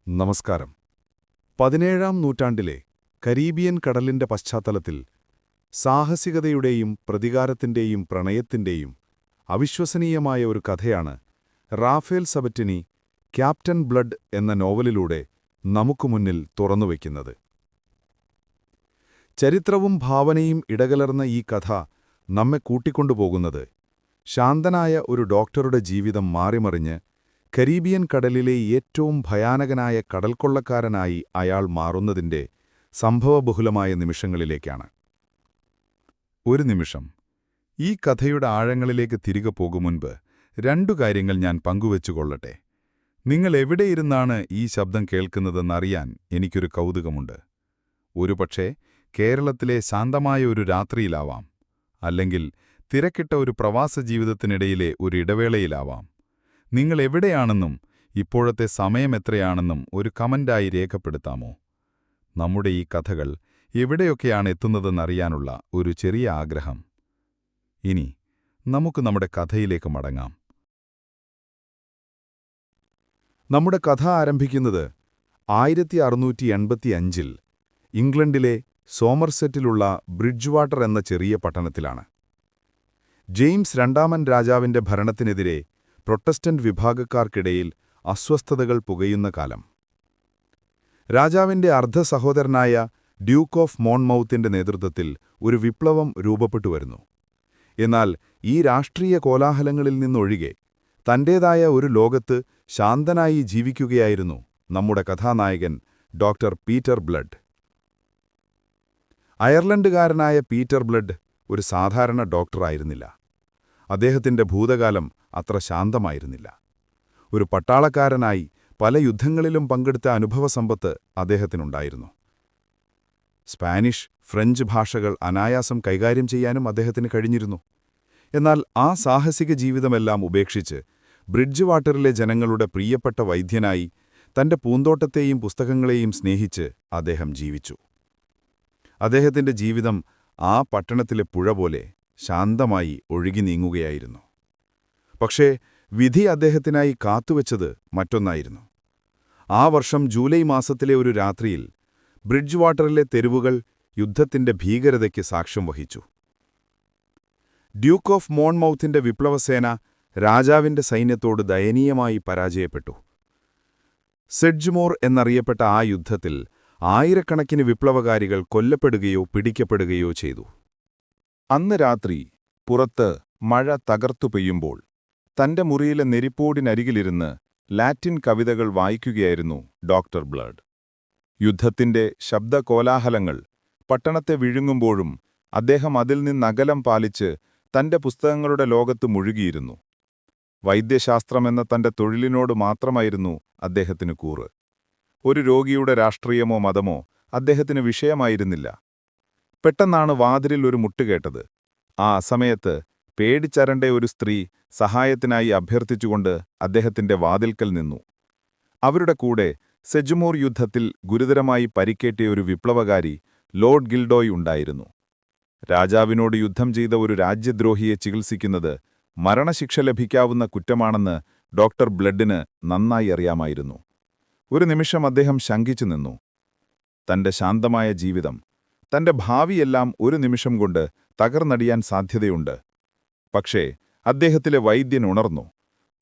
നമസ്കാരം. 17-ാം നൂറ്റാണ്ടിലെ കരീബിയൻ കടലിന്റെ പശ്ചാത്തലത്തിൽ സാഹസികതയുടെയും പ്രതികാരത്തിന്റെയും പ്രണയത്തിന്റെയും അവിശ്വസനീയമായ ഒരു കഥയാണ് റാഫേൽ സബറ്റിനി ക്യാപ്റ്റൻ ബ്ലഡ് എന്ന നോവലിലൂടെ നമുക്കു മുന്നിൽ തുറന്നുവയ്ക്കുന്നത്. ചരിത്രവും ഭാവനയും ഇടകലർന്ന ഈ കഥ നമ്മെ കൂട്ടിക്കൊണ്ടുപോകുന്നത് ശാന്തനായ ഒരു ഡോക്ടറുടെ ജീവിതം മാറിമറിഞ്ഞ് കരീബിയൻ കടലിലെ ഏറ്റവും ഭയാനകനായ കടൽക്കൊള്ളക്കാരനായി അയാൾ മാറുന്നതിന്റെ സംഭവബഹുലമായ നിമിഷങ്ങളിലേക്കാണ്. ഒരു നിമിഷം, ഈ കഥയുടെ ആഴങ്ങളിലേക്ക് തിരികെ പോകും മുൻപ് രണ്ടു കാര്യങ്ങൾ ഞാൻ പങ്കുവച്ചുകൊള്ളട്ടെ. നിങ്ങൾ എവിടെയിരുന്നാണ് ഈ ശബ്ദം കേൾക്കുന്നതെന്നറിയാൻ എനിക്കൊരു കൗതുകമുണ്ട്. ഒരുപക്ഷേ കേരളത്തിലെ ശാന്തമായ ഒരു രാത്രിയിലാവാം, അല്ലെങ്കിൽ തിരക്കിട്ട ഒരു പ്രവാസ ജീവിതത്തിനിടയിലെ ഒരു ഇടവേളയിലാവാം. നിങ്ങൾ എവിടെയാണെന്നും ഇപ്പോഴത്തെ സമയം എത്രയാണെന്നും ഒരു കമന്റായി രേഖപ്പെടുത്താമോ? നമ്മുടെ ഈ കഥകൾ എവിടെയൊക്കെയാണ് എത്തുന്നതെന്നറിയാനുള്ള ഒരു ചെറിയ ആഗ്രഹം. ഇനി നമുക്ക് നമ്മുടെ കഥയിലേക്ക് മടങ്ങാം. നമ്മുടെ കഥ ആരംഭിക്കുന്നത് 1685-ൽ ഇംഗ്ലണ്ടിലെ സോമർസെറ്റിലുള്ള ബ്രിഡ്ജ്വാട്ടർ എന്ന ചെറിയ പട്ടണത്തിലാണ്. ജെയിംസ് രണ്ടാമൻ രാജാവിന്റെ ഭരണത്തിനെതിരെ പ്രൊട്ടസ്റ്റന്റ് വിഭാഗക്കാർക്കിടയിൽ അസ്വസ്ഥതകൾ പുകയുന്ന കാലം. രാജാവിന്റെ അർദ്ധസഹോദരനായ ഡ്യൂക്ക് ഓഫ് മോൺമൗത്തിന്റെ നേതൃത്വത്തിൽ ഒരു വിപ്ലവം രൂപപ്പെട്ടുവരുന്നു. എന്നാൽ ഈ രാഷ്ട്രീയ കോലാഹലങ്ങളിൽ നിന്നൊഴികെ തന്റേതായ ഒരു ലോകത്ത് ശാന്തനായി ജീവിക്കുകയായിരുന്നു നമ്മുടെ കഥാനായകൻ ഡോക്ടർ പീറ്റർ ബ്ലഡ്. അയർലൻഡുകാരനായ പീറ്റർ ബ്ലഡ് ഒരു സാധാരണ ഡോക്ടറായിരുന്നില്ല. അദ്ദേഹത്തിന്റെ ഭൂതകാലം അത്ര ശാന്തമായിരുന്നില്ല. ഒരു പട്ടാളക്കാരനായി പല യുദ്ധങ്ങളിലും പങ്കെടുത്ത അനുഭവസമ്പത്ത് അദ്ദേഹത്തിനുണ്ടായിരുന്നു. സ്പാനിഷ്, ഫ്രഞ്ച് ഭാഷകൾ അനായാസം കൈകാര്യം ചെയ്യാനും അദ്ദേഹത്തിന് കഴിഞ്ഞിരുന്നു. എന്നാൽ ആ സാഹസിക ജീവിതമെല്ലാം ഉപേക്ഷിച്ച് ബ്രിഡ്ജ് വാട്ടറിലെ ജനങ്ങളുടെ പ്രിയപ്പെട്ട വൈദ്യനായി തന്റെ പൂന്തോട്ടത്തെയും പുസ്തകങ്ങളെയും സ്നേഹിച്ച് അദ്ദേഹം ജീവിച്ചു. അദ്ദേഹത്തിന്റെ ജീവിതം ആ പട്ടണത്തിലെ പുഴ പോലെ ശാന്തമായി ഒഴുകി നീങ്ങുകയായിരുന്നു. പക്ഷേ വിധി അദ്ദേഹത്തിനായി കാത്തുവച്ചത് മറ്റൊന്നായിരുന്നു. ആ വർഷം ജൂലൈ മാസത്തിലെ ഒരു രാത്രിയിൽ ബ്രിഡ്ജ് വാട്ടറിലെ തെരുവുകൾ യുദ്ധത്തിന്റെ ഭീകരതയ്ക്ക് സാക്ഷ്യം വഹിച്ചു. ഡ്യൂക്ക് ഓഫ് മോൺമൗത്തിന്റെ വിപ്ലവസേന രാജാവിന്റെ സൈന്യത്തോട് ദയനീയമായി പരാജയപ്പെട്ടു. സെഡ്ജ്മോർ എന്നറിയപ്പെട്ട ആ യുദ്ധത്തിൽ ആയിരക്കണക്കിന് വിപ്ലവകാരികൾ കൊല്ലപ്പെടുകയോ പിടിക്കപ്പെടുകയോ ചെയ്തു. അന്ന് രാത്രി പുറത്ത് മഴ തകർത്തു പെയ്യുമ്പോൾ തന്റെ മുറിയിലെ നെരിപ്പോടിനരികിലിരുന്ന് ലാറ്റിൻ കവിതകൾ വായിക്കുകയായിരുന്നു ഡോക്ടർ ബ്ലഡ്. യുദ്ധത്തിന്റെ ശബ്ദകോലാഹലങ്ങൾ പട്ടണത്തെ വിഴുങ്ങുമ്പോഴും അദ്ദേഹം അതിൽ നിന്നകലം പാലിച്ച് തന്റെ പുസ്തകങ്ങളുടെ ലോകത്ത് മുഴുകിയിരുന്നു. വൈദ്യശാസ്ത്രമെന്ന തന്റെ തൊഴിലിനോട് മാത്രമായിരുന്നു അദ്ദേഹത്തിന് കൂറ്. ഒരു രോഗിയുടെ രാഷ്ട്രീയമോ മതമോ അദ്ദേഹത്തിന് വിഷയമായിരുന്നില്ല. പെട്ടെന്നാണ് വാതിലിൽ ഒരു മുട്ടുകേട്ടത്. ആ സമയത്ത് പേടിച്ചരണ്ട ഒരു സ്ത്രീ സഹായത്തിനായി അഭ്യർത്ഥിച്ചുകൊണ്ട് അദ്ദേഹത്തിന്റെ വാതിൽക്കൽ നിന്നു. അവരുടെ കൂടെ സെഡ്ജ്മോർ യുദ്ധത്തിൽ ഗുരുതരമായി പരിക്കേറ്റ ഒരു വിപ്ലവകാരി ലോർഡ് ഗിൽഡോയ് ഉണ്ടായിരുന്നു. രാജാവിനോട് യുദ്ധം ചെയ്ത ഒരു രാജ്യദ്രോഹിയെ ചികിത്സിക്കുന്നത് മരണശിക്ഷ ലഭിക്കാവുന്ന കുറ്റമാണെന്ന് ഡോക്ടർ ബ്ലഡിന് നന്നായി അറിയാമായിരുന്നു. ഒരു നിമിഷം അദ്ദേഹം ശങ്കിച്ചു നിന്നു. തന്റെ ശാന്തമായ ജീവിതം, തന്റെ ഭാവിയെല്ലാം ഒരു നിമിഷം കൊണ്ട് തകർന്നടിയാൻ സാധ്യതയുണ്ട്. പക്ഷേ അദ്ദേഹത്തിലെ വൈദ്യൻ ഉണർന്നു.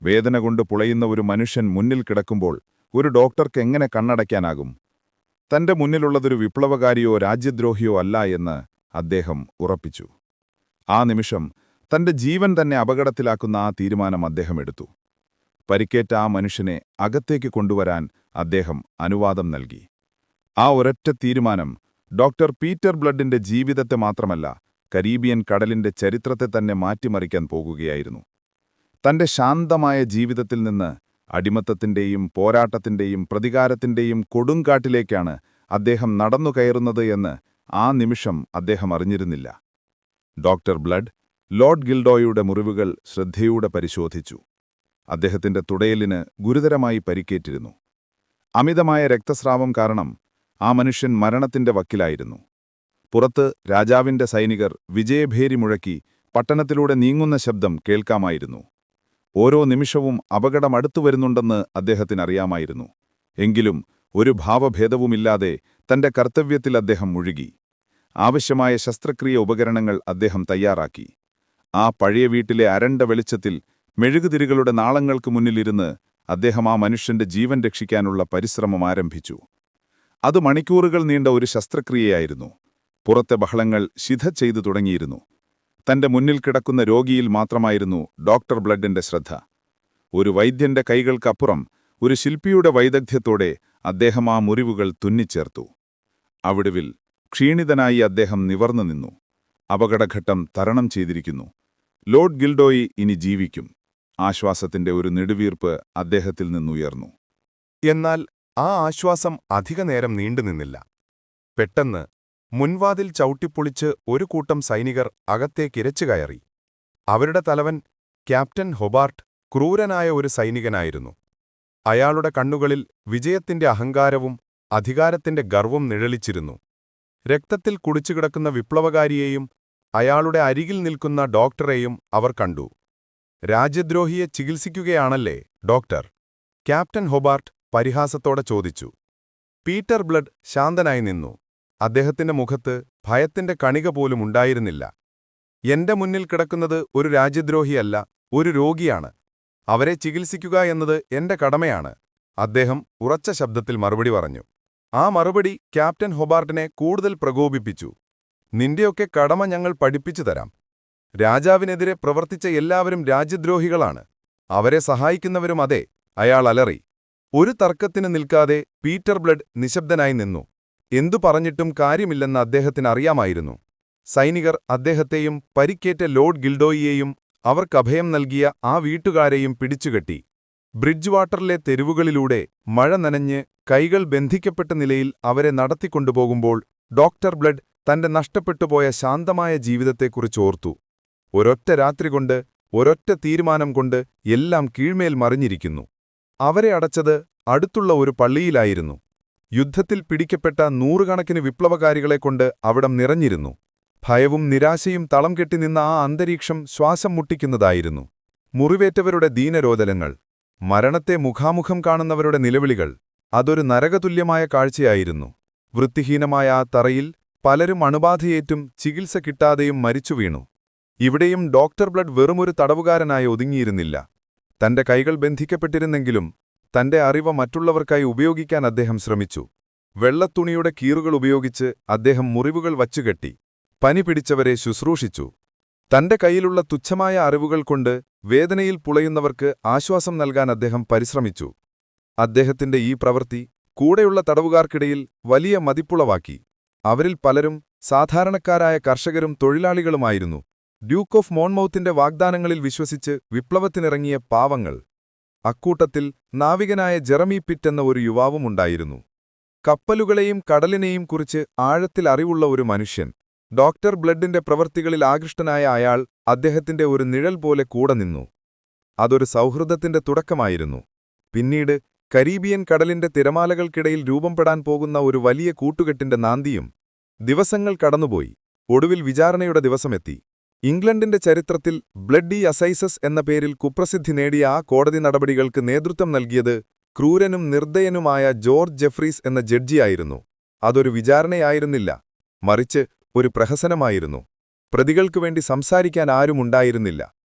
വേദന കൊണ്ട് പുളയുന്ന ഒരു മനുഷ്യൻ മുന്നിൽ കിടക്കുമ്പോൾ ഒരു ഡോക്ടർക്ക് എങ്ങനെ കണ്ണടയ്ക്കാനാകും? തന്റെ മുന്നിലുള്ളതൊരു വിപ്ലവകാരിയോ രാജ്യദ്രോഹിയോ അല്ല എന്ന് അദ്ദേഹം ഉറപ്പിച്ചു. ആ നിമിഷം തന്റെ ജീവൻ തന്നെ അപകടത്തിലാക്കുന്ന ആ തീരുമാനം അദ്ദേഹം എടുത്തു. പരിക്കേറ്റ ആ മനുഷ്യനെ അകത്തേക്ക് കൊണ്ടുവരാൻ അദ്ദേഹം അനുവാദം നൽകി. ആ ഒരൊറ്റ തീരുമാനം ഡോക്ടർ പീറ്റർ ബ്ലഡിന്റെ ജീവിതത്തെ മാത്രമല്ല, കരീബിയൻ കടലിന്റെ ചരിത്രത്തെ തന്നെ മാറ്റിമറിക്കാൻ പോകുകയായിരുന്നു. തന്റെ ശാന്തമായ ജീവിതത്തിൽ നിന്ന് അടിമത്തത്തിന്റെയും പോരാട്ടത്തിന്റെയും പ്രതികാരത്തിന്റെയും കൊടുങ്കാട്ടിലേക്കാണ് അദ്ദേഹം നടന്നുകയറുന്നത് എന്ന് ആ നിമിഷം അദ്ദേഹം അറിഞ്ഞിരുന്നില്ല. ഡോക്ടർ ബ്ലഡ് ലോർഡ് ഗിൽഡോയുടെ മുറിവുകൾ ശ്രദ്ധയോടെ പരിശോധിച്ചു. അദ്ദേഹത്തിന്റെ തുടയലിന് ഗുരുതരമായി പരിക്കേറ്റിരുന്നു. അമിതമായ രക്തസ്രാവം കാരണം ആ മനുഷ്യൻ മരണത്തിന്റെ വക്കിലായിരുന്നു. പുറത്ത് രാജാവിന്റെ സൈനികർ വിജയഭേരി മുഴക്കി പട്ടണത്തിലൂടെ നീങ്ങുന്ന ശബ്ദം കേൾക്കാമായിരുന്നു. ഓരോ നിമിഷവും അപകടം അടുത്തുവരുന്നുണ്ടെന്ന് അദ്ദേഹത്തിനറിയാമായിരുന്നു. എങ്കിലും ഒരു ഭാവഭേദവുമില്ലാതെ തന്റെ കർത്തവ്യത്തിൽ അദ്ദേഹം മുഴുകി. ആവശ്യമായ ശസ്ത്രക്രിയ ഉപകരണങ്ങൾ അദ്ദേഹം തയ്യാറാക്കി. ആ പഴയ വീട്ടിലെ അരണ്ട വെളിച്ചത്തിൽ മെഴുകുതിരികളുടെ നാളങ്ങൾക്ക് മുന്നിലിരുന്ന് അദ്ദേഹം ആ മനുഷ്യന്റെ ജീവൻ രക്ഷിക്കാനുള്ള പരിശ്രമം ആരംഭിച്ചു. അത് മണിക്കൂറുകൾ നീണ്ട ഒരു ശസ്ത്രക്രിയയായിരുന്നു. പുറത്തെ ബഹളങ്ങൾ ശിഥ ചെയ്തു തുടങ്ങിയിരുന്നു. തന്റെ മുന്നിൽ കിടക്കുന്ന രോഗിയിൽ മാത്രമായിരുന്നു ഡോക്ടർ ബ്ലഡിന്റെ ശ്രദ്ധ. ഒരു വൈദ്യന്റെ കൈകൾക്കപ്പുറം ഒരു ശില്പിയുടെ വൈദഗ്ധ്യത്തോടെ അദ്ദേഹം ആ മുറിവുകൾ തുന്നിച്ചേർത്തു. അവിടുവിൽ ക്ഷീണിതനായി അദ്ദേഹം നിവർന്നു നിന്നു. അപകടഘട്ടം തരണം ചെയ്തിരിക്കുന്നു. ലോർഡ് ഗിൽഡോയി ഇനി ജീവിക്കും. ആശ്വാസത്തിന്റെ ഒരു നെടുവീർപ്പ് അദ്ദേഹത്തിൽ നിന്നുയർന്നു. എന്നാൽ ആ ആശ്വാസം അധികനേരം നീണ്ടുനിന്നില്ല. പെട്ടെന്ന് മുൻവാതിൽ ചവിട്ടിപ്പൊളിച്ച് ഒരു കൂട്ടം സൈനികർ അകത്തേക്കിരച്ചു കയറി. അവരുടെ തലവൻ ക്യാപ്റ്റൻ ഹൊബാർട്ട് ക്രൂരനായ ഒരു സൈനികനായിരുന്നു. അയാളുടെ കണ്ണുകളിൽ വിജയത്തിന്റെ അഹങ്കാരവും അധികാരത്തിന്റെ ഗർവും നിഴലിച്ചിരുന്നു. രക്തത്തിൽ കുടിച്ചുകിടക്കുന്ന വിപ്ലവകാരിയെയും അയാളുടെ അരികിൽ നിൽക്കുന്ന ഡോക്ടറെയും അവർ കണ്ടു. രാജ്യദ്രോഹിയെ ചികിത്സിക്കുകയാണല്ലേ ഡോക്ടർ? ക്യാപ്റ്റൻ ഹൊബാർട്ട് പരിഹാസത്തോടെ ചോദിച്ചു. പീറ്റർ ബ്ലഡ് ശാന്തനായി നിന്നു. അദ്ദേഹത്തിന്റെ മുഖത്ത് ഭയത്തിന്റെ കണിക പോലും ഉണ്ടായിരുന്നില്ല. എന്റെ മുന്നിൽ കിടക്കുന്നത് ഒരു രാജ്യദ്രോഹിയല്ല, ഒരു രോഗിയാണ്. അവരെ ചികിത്സിക്കുക എന്നത് എന്റെ കടമയാണ്, അദ്ദേഹം ഉറച്ച ശബ്ദത്തിൽ മറുപടി പറഞ്ഞു. ആ മറുപടി ക്യാപ്റ്റൻ ഹൊബാർട്ടിനെ കൂടുതൽ പ്രകോപിപ്പിച്ചു. നിന്റെയൊക്കെ കടമ ഞങ്ങൾ പഠിപ്പിച്ചു തരാം. രാജാവിനെതിരെ പ്രവർത്തിച്ച എല്ലാവരും രാജ്യദ്രോഹികളാണ്. അവരെ സഹായിക്കുന്നവരും അതെ, അയാൾ അലറി. ഒരു തർക്കത്തിന് നിൽക്കാതെ പീറ്റർ ബ്ലഡ് നിശബ്ദനായി നിന്നു. എന്തു പറഞ്ഞിട്ടും കാര്യമില്ലെന്ന് അദ്ദേഹത്തിന് അറിയാമായിരുന്നു. സൈനികർ അദ്ദേഹത്തെയും പരിക്കേറ്റ ലോർഡ് ഗിൽഡോയിയെയും അവർക്കഭയം നൽകിയ ആ വീട്ടുകാരെയും പിടിച്ചുകെട്ടി. ബ്രിഡ്ജ് വാട്ടറിലെ തെരുവുകളിലൂടെ മഴ നനഞ്ഞ് കൈകൾ ബന്ധിക്കപ്പെട്ട നിലയിൽ അവരെ നടത്തിക്കൊണ്ടുപോകുമ്പോൾ ഡോക്ടർ ബ്ലഡ് തന്റെ നഷ്ടപ്പെട്ടുപോയ ശാന്തമായ ജീവിതത്തെക്കുറിച്ചോർത്തു. ഒരൊറ്റ രാത്രി കൊണ്ട്, ഒരൊറ്റ തീരുമാനം കൊണ്ട് എല്ലാം കീഴ്മേൽ മറിഞ്ഞിരിക്കുന്നു. അവരെ അടച്ചത് അടുത്തുള്ള ഒരു പള്ളിയിലായിരുന്നു. യുദ്ധത്തിൽ പിടിക്കപ്പെട്ട നൂറുകണക്കിന് വിപ്ലവകാരികളെക്കൊണ്ട് അവിടം നിറഞ്ഞിരുന്നു. ഭയവും നിരാശയും തളം കെട്ടിനിന്ന ആ അന്തരീക്ഷം ശ്വാസം മുട്ടിക്കുന്നതായിരുന്നു. മുറിവേറ്റവരുടെ ദീനരോദനങ്ങൾ, മരണത്തെ മുഖാമുഖം കാണുന്നവരുടെ നിലവിളികൾ, അതൊരു നരകതുല്യമായ കാഴ്ചയായിരുന്നു. വൃത്തിഹീനമായ ആ തറയിൽ പലരും അണുബാധയേറ്റും ചികിത്സ കിട്ടാതെയും മരിച്ചു വീണു. ഇവിടെയും ഡോക്ടർ ബ്ലഡ് വെറുമൊരു തടവുകാരനായി ഒതുങ്ങിയിരുന്നില്ല. തന്റെ കൈകൾ ബന്ധിക്കപ്പെട്ടിരുന്നെങ്കിലും തന്റെ അറിവ് മറ്റുള്ളവർക്കായി ഉപയോഗിക്കാൻ അദ്ദേഹം ശ്രമിച്ചു. വെള്ളത്തുണിയുടെ കീറുകൾ ഉപയോഗിച്ച് അദ്ദേഹം മുറിവുകൾ വച്ചുകെട്ടി. പനി പിടിച്ചവരെ ശുശ്രൂഷിച്ചു. തന്റെ കയ്യിലുള്ള തുച്ഛമായ അറിവുകൾ കൊണ്ട് വേദനയിൽ പുളയുന്നവർക്ക് ആശ്വാസം നൽകാൻ അദ്ദേഹം പരിശ്രമിച്ചു. അദ്ദേഹത്തിന്റെ ഈ പ്രവൃത്തി കൂടെയുള്ള തടവുകാർക്കിടയിൽ വലിയ മതിപ്പുളവാക്കി. അവരിൽ പലരും സാധാരണക്കാരായ കർഷകരും തൊഴിലാളികളുമായിരുന്നു. ഡ്യൂക്ക് ഓഫ് മോൺമൗത്തിന്റെ വാഗ്ദാനങ്ങളിൽ വിശ്വസിച്ച് വിപ്ലവത്തിനിറങ്ങിയ പാവങ്ങൾ. അക്കൂട്ടത്തിൽ നാവികനായ ജെറമി പിറ്റ് എന്ന ഒരു യുവാവുമുണ്ടായിരുന്നു. കപ്പലുകളെയും കടലിനെയും കുറിച്ച് ആഴത്തിൽ അറിവുള്ള ഒരു മനുഷ്യൻ. ഡോക്ടർ ബ്ലഡിന്റെ പ്രവൃത്തികളിൽ ആകൃഷ്ടനായ അയാൾ അദ്ദേഹത്തിന്റെ ഒരു നിഴൽ പോലെ കൂടെ നിന്നു. അതൊരു സൗഹൃദത്തിന്റെ തുടക്കമായിരുന്നു. പിന്നീട് കരീബിയൻ കടലിന്റെ തിരമാലകൾക്കിടയിൽ രൂപപ്പെടാൻ പോകുന്ന ഒരു വലിയ കൂട്ടുകെട്ടിന്റെ നാന്ദിയും. ദിവസങ്ങൾ കടന്നുപോയി. ഒടുവിൽ വിചാരണയുടെ ദിവസമെത്തി. ഇംഗ്ലണ്ടിന്റെ ചരിത്രത്തിൽ ബ്ലഡി അസൈസസ് എന്ന പേരിൽ കുപ്രസിദ്ധി നേടിയ ആ കോടതി നടപടികൾക്ക് നേതൃത്വം നൽകിയത് ക്രൂരനും നിർദ്ദയനുമായ ജോർജ് ജെഫ്രീസ് എന്ന ജഡ്ജിയായിരുന്നു. അതൊരു വിചാരണയായിരുന്നില്ല, മറിച്ച് ഒരു പ്രഹസനമായിരുന്നു. പ്രതികൾക്കുവേണ്ടി സംസാരിക്കാൻ ആരുമുണ്ടായിരുന്നില്ല.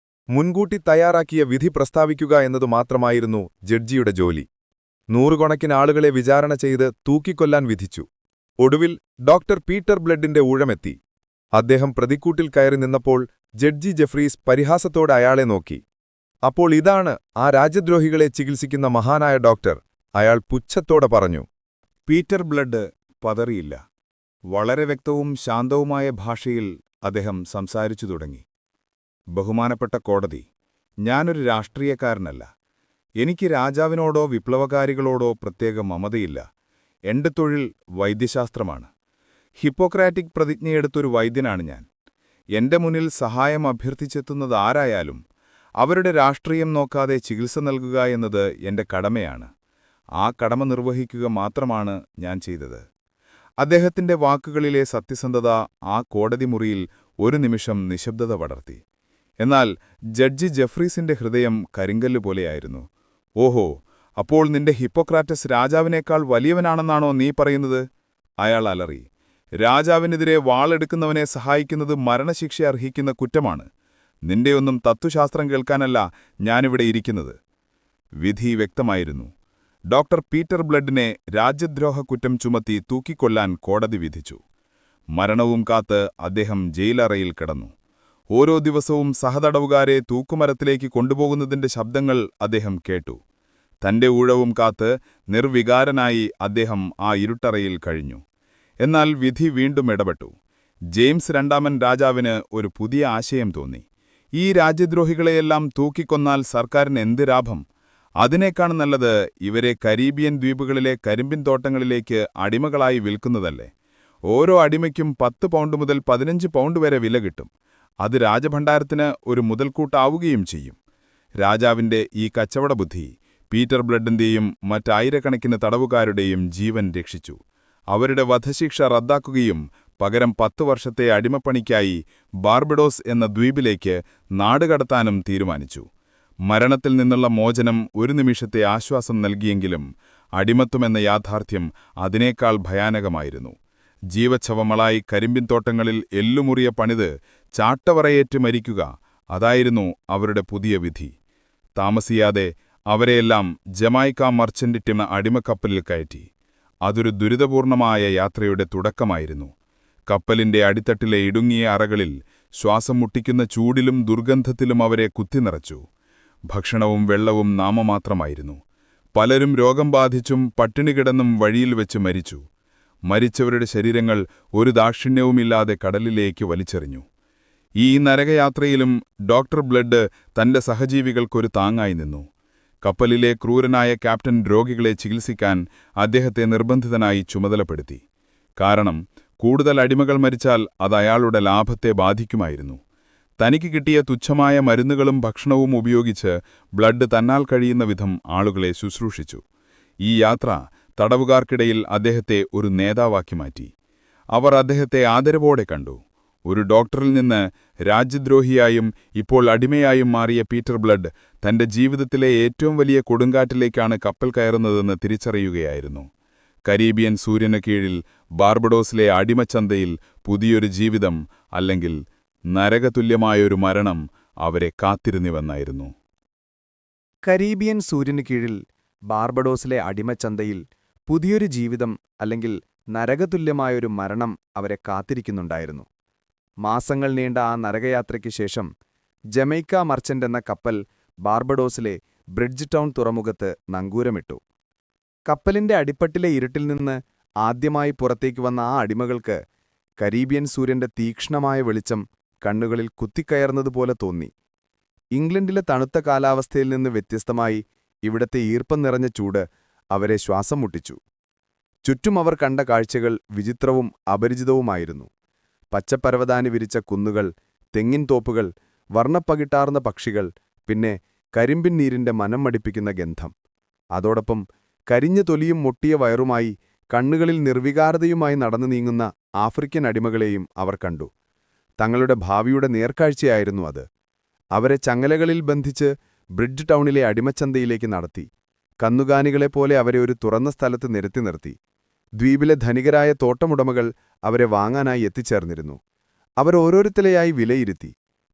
മുൻകൂട്ടി തയ്യാറാക്കിയ വിധി പ്രസ്താവിക്കുക എന്നതു മാത്രമായിരുന്നു ജഡ്ജിയുടെ ജോലി. നൂറുകണക്കിന് ആളുകളെ വിചാരണ ചെയ്ത് തൂക്കിക്കൊല്ലാൻ വിധിച്ചു. ഒടുവിൽ ഡോക്ടർ പീറ്റർ ബ്ലഡിന്റെ ഊഴമെത്തി. അദ്ദേഹം പ്രതിക്കൂട്ടിൽ കയറി നിന്നപ്പോൾ ജഡ്ജി ജെഫ്രീസ് പരിഹാസത്തോടെ അയാളെ നോക്കി. അപ്പോൾ ഇതാണ് ആ രാജ്യദ്രോഹികളെ ചികിത്സിക്കുന്ന മഹാനായ ഡോക്ടർ, അയാൾ പുച്ഛത്തോടെ പറഞ്ഞു. പീറ്റർ ബ്ലഡ് പതറിയില്ല. വളരെ വ്യക്തവും ശാന്തവുമായ ഭാഷയിൽ അദ്ദേഹം സംസാരിച്ചു തുടങ്ങി. ബഹുമാനപ്പെട്ട കോടതി, ഞാനൊരു രാഷ്ട്രീയക്കാരനല്ല. എനിക്ക് രാജാവിനോടോ വിപ്ലവകാരികളോടോ പ്രത്യേക മമതയില്ല. എന്റെ തൊഴിൽ വൈദ്യശാസ്ത്രമാണ്. ഹിപ്പോക്രാറ്റിക് പ്രതിജ്ഞയെടുത്തൊരു വൈദ്യനാണ് ഞാൻ. എന്റെ മുന്നിൽ സഹായം അഭ്യർത്ഥിച്ചെത്തുന്നതാരായാലും അവരുടെ രാഷ്ട്രീയം നോക്കാതെ ചികിത്സ നൽകുക എന്നത് എന്റെ കടമയാണ്. ആ കടമ നിർവഹിക്കുക മാത്രമാണ് ഞാൻ ചെയ്തത്. അദ്ദേഹത്തിന്റെ വാക്കുകളിലെ സത്യസന്ധത ആ കോടതി മുറിയിൽ ഒരു നിമിഷം നിശബ്ദത പടർത്തി. എന്നാൽ ജഡ്ജി ജെഫ്രീസിന്റെ ഹൃദയം കരിങ്കല്ല് പോലെയായിരുന്നു. ഓഹോ, അപ്പോൾ നിന്റെ ഹിപ്പോക്രാറ്റസ് രാജാവിനേക്കാൾ വലിയവനാണെന്നാണോ നീ പറയുന്നത്? അയാൾ അലറി. രാജാവിനെതിരെ വാളെടുക്കുന്നവനെ സഹായിക്കുന്നത് മരണശിക്ഷ അർഹിക്കുന്ന കുറ്റമാണ്. നിന്റെയൊന്നും തത്വശാസ്ത്രം കേൾക്കാനല്ല ഞാനിവിടെ ഇരിക്കുന്നത്. വിധി വ്യക്തമായിരുന്നു. ഡോക്ടർ പീറ്റർ ബ്ലഡിനെ രാജ്യദ്രോഹക്കുറ്റം ചുമത്തി തൂക്കിക്കൊല്ലാൻ കോടതി വിധിച്ചു. മരണവും കാത്ത് അദ്ദേഹം ജയിലറയിൽ കിടന്നു. ഓരോ ദിവസവും സഹതടവുകാരെ തൂക്കുമരത്തിലേക്ക് കൊണ്ടുപോകുന്നതിന്റെ ശബ്ദങ്ങൾ അദ്ദേഹം കേട്ടു. തന്റെ ഊഴവും കാത്ത് നിർവികാരനായി അദ്ദേഹം ആ ഇരുട്ടറയിൽ കഴിഞ്ഞു. എന്നാൽ വിധി വീണ്ടും ഇടപെട്ടു. ജെയിംസ് രണ്ടാമൻ രാജാവിന് ഒരു പുതിയ ആശയം തോന്നി. ഈ രാജ്യദ്രോഹികളെയെല്ലാം തൂക്കിക്കൊന്നാൽ സർക്കാരിന് എന്ത് ലാഭം? അതിനേക്കാൾ നല്ലത് ഇവരെ കരീബിയൻ ദ്വീപുകളിലെ കരിമ്പിൻ തോട്ടങ്ങളിലേക്ക് അടിമകളായി വിൽക്കുന്നതല്ലേ. ഓരോ അടിമയ്ക്കും 10 പൗണ്ട് മുതൽ 15 പൗണ്ട് വരെ വില കിട്ടും. അത് രാജഭണ്ഡാരത്തിന് ഒരു മുതൽക്കൂട്ടാവുകയും ചെയ്യും. രാജാവിന്റെ ഈ കച്ചവട ബുദ്ധി പീറ്റർ ബ്ലഡിന്റെയും മറ്റായിരക്കണക്കിന് തടവുകാരുടെയും ജീവൻ രക്ഷിച്ചു. അവരുടെ വധശിക്ഷ റദ്ദാക്കുകയും പകരം 10 വർഷത്തെ അടിമപ്പണിക്കായി ബാർബഡോസ് എന്ന ദ്വീപിലേക്ക് നാടുകടത്താനും തീരുമാനിച്ചു. മരണത്തിൽ നിന്നുള്ള മോചനം ഒരു നിമിഷത്തെ ആശ്വാസം നൽകിയെങ്കിലും അടിമത്വമെന്ന യാഥാർത്ഥ്യം അതിനേക്കാൾ ഭയാനകമായിരുന്നു. ജീവച്ഛവങ്ങളായി കരിമ്പിൻ തോട്ടങ്ങളിൽ എല്ലുമുറിയ പണിത് ചാട്ടവറയേറ്റ് മരിക്കുക, അതായിരുന്നു അവരുടെ പുതിയ വിധി. താമസിയാതെ അവരെയെല്ലാം ജമൈക്ക മർച്ചന്റ് എന്ന അടിമക്കപ്പലിൽ കയറ്റി. അതൊരു ദുരിതപൂർണമായ യാത്രയുടെ തുടക്കമായിരുന്നു. കപ്പലിന്റെ അടിത്തട്ടിലെ ഇടുങ്ങിയ അറകളിൽ ശ്വാസം മുട്ടിക്കുന്ന ചൂടിലും ദുർഗന്ധത്തിലും അവരെ കുത്തിനിറച്ചു. ഭക്ഷണവും വെള്ളവും നാമമാത്രമായിരുന്നു. പലരും രോഗം ബാധിച്ചും പട്ടിണി കിടന്നും വഴിയിൽ വെച്ച് മരിച്ചു. മരിച്ചവരുടെ ശരീരങ്ങൾ ഒരു ദാക്ഷിണ്യവുമില്ലാതെ കടലിലേക്ക് വലിച്ചെറിഞ്ഞു. ഈ നരകയാത്രയിലും ഡോക്ടർ ബ്ലഡ് തന്റെ സഹജീവികൾക്കൊരു താങ്ങായി നിന്നു. കപ്പലിലെ ക്രൂരനായ ക്യാപ്റ്റൻ രോഗികളെ ചികിത്സിക്കാൻ അദ്ദേഹത്തെ നിർബന്ധിതനായി ചുമതലപ്പെടുത്തി. കാരണം കൂടുതൽ അടിമകൾ മരിച്ചാൽ അത് അയാളുടെ ലാഭത്തെ ബാധിക്കുമായിരുന്നു. തനിക്ക് കിട്ടിയ തുച്ഛമായ മരുന്നുകളും ഭക്ഷണവും ഉപയോഗിച്ച് ബ്ലഡ് തന്നാൽ കഴിയുന്ന വിധം ആളുകളെ ശുശ്രൂഷിച്ചു. ഈ യാത്ര തടവുകാർക്കിടയിൽ അദ്ദേഹത്തെ ഒരു നേതാവാക്കി മാറ്റി. അവർ അദ്ദേഹത്തെ ആദരവോടെ കണ്ടു. ഒരു ഡോക്ടറിൽ നിന്ന് രാജ്യദ്രോഹിയായും ഇപ്പോൾ അടിമയായും മാറിയ പീറ്റർ ബ്ലഡ് തന്റെ ജീവിതത്തിലെ ഏറ്റവും വലിയ കൊടുങ്കാറ്റിലേക്കാണ് കപ്പൽ കയറുന്നതെന്ന് തിരിച്ചറിയുകയായിരുന്നു. കരീബിയൻ സൂര്യന് കീഴിൽ ബാർബഡോസിലെ അടിമച്ചന്തയിൽ പുതിയൊരു ജീവിതം, അല്ലെങ്കിൽ നരകതുല്യമായൊരു മരണം അവരെ കാത്തിരുന്നുവെന്നായിരുന്നു. കരീബിയൻ സൂര്യന് കീഴിൽ ബാർബഡോസിലെ അടിമച്ചന്തയിൽ പുതിയൊരു ജീവിതം, അല്ലെങ്കിൽ നരകതുല്യമായൊരു മരണം അവരെ കാത്തിരിക്കുന്നുണ്ടായിരുന്നു. മാസങ്ങൾ നീണ്ട ആ നരകയാത്രയ്ക്ക് ശേഷം ജമൈക്ക മർച്ചന്റ് എന്ന കപ്പൽ ബാർബഡോസിലെ ബ്രിഡ്ജ് ടൗൺ തുറമുഖത്ത് നങ്കൂരമിട്ടു. കപ്പലിന്റെ അടിപ്പട്ടിലെ ഇരുട്ടിൽ നിന്ന് ആദ്യമായി പുറത്തേക്ക് വന്ന ആ അടിമകൾക്ക് കരീബിയൻ സൂര്യന്റെ തീക്ഷ്ണമായ വെളിച്ചം കണ്ണുകളിൽ കുത്തിക്കയർന്നതുപോലെ തോന്നി. ഇംഗ്ലണ്ടിലെ തണുത്ത കാലാവസ്ഥയിൽ നിന്ന് വ്യത്യസ്തമായി ഇവിടത്തെ ഈർപ്പം നിറഞ്ഞ ചൂട് അവരെ ശ്വാസം മുട്ടിച്ചു. ചുറ്റും അവർ കണ്ട കാഴ്ചകൾ വിചിത്രവും അപരിചിതവുമായിരുന്നു. പച്ചപ്പരവതാനി വിരിച്ച കുന്നുകൾ, തെങ്ങിൻ തോപ്പുകൾ, വർണ്ണപ്പകിട്ടാർന്ന പക്ഷികൾ, പിന്നെ കരിമ്പിൻ നീരിന്റെ മനം മടിപ്പിക്കുന്ന ഗന്ധം. അതോടൊപ്പം കരിഞ്ഞ തൊലിയും മുട്ടിയ വയറുമായി കണ്ണുകളിൽ നിർവികാരതയുമായി നടന്നു നീങ്ങുന്ന ആഫ്രിക്കൻ അടിമകളെയും അവർ കണ്ടു. തങ്ങളുടെ ഭാവിയുടെ നേർക്കാഴ്ചയായിരുന്നു അത്. അവരെ ചങ്ങലകളിൽ ബന്ധിച്ച് ബ്രിഡ്ജ് ടൗണിലെ അടിമച്ചന്തയിലേക്ക് നടത്തി. കന്നുകാലികളെപ്പോലെ അവരെ ഒരു തുറന്ന സ്ഥലത്ത് നിരത്തി നിർത്തി. ദ്വീപിലെ ധനികരായ തോട്ടമുടമകൾ അവരെ വാങ്ങാനായി എത്തിച്ചേർന്നിരുന്നു. അവർ ഓരോരുത്തരെയായി വിലയിരുത്തി,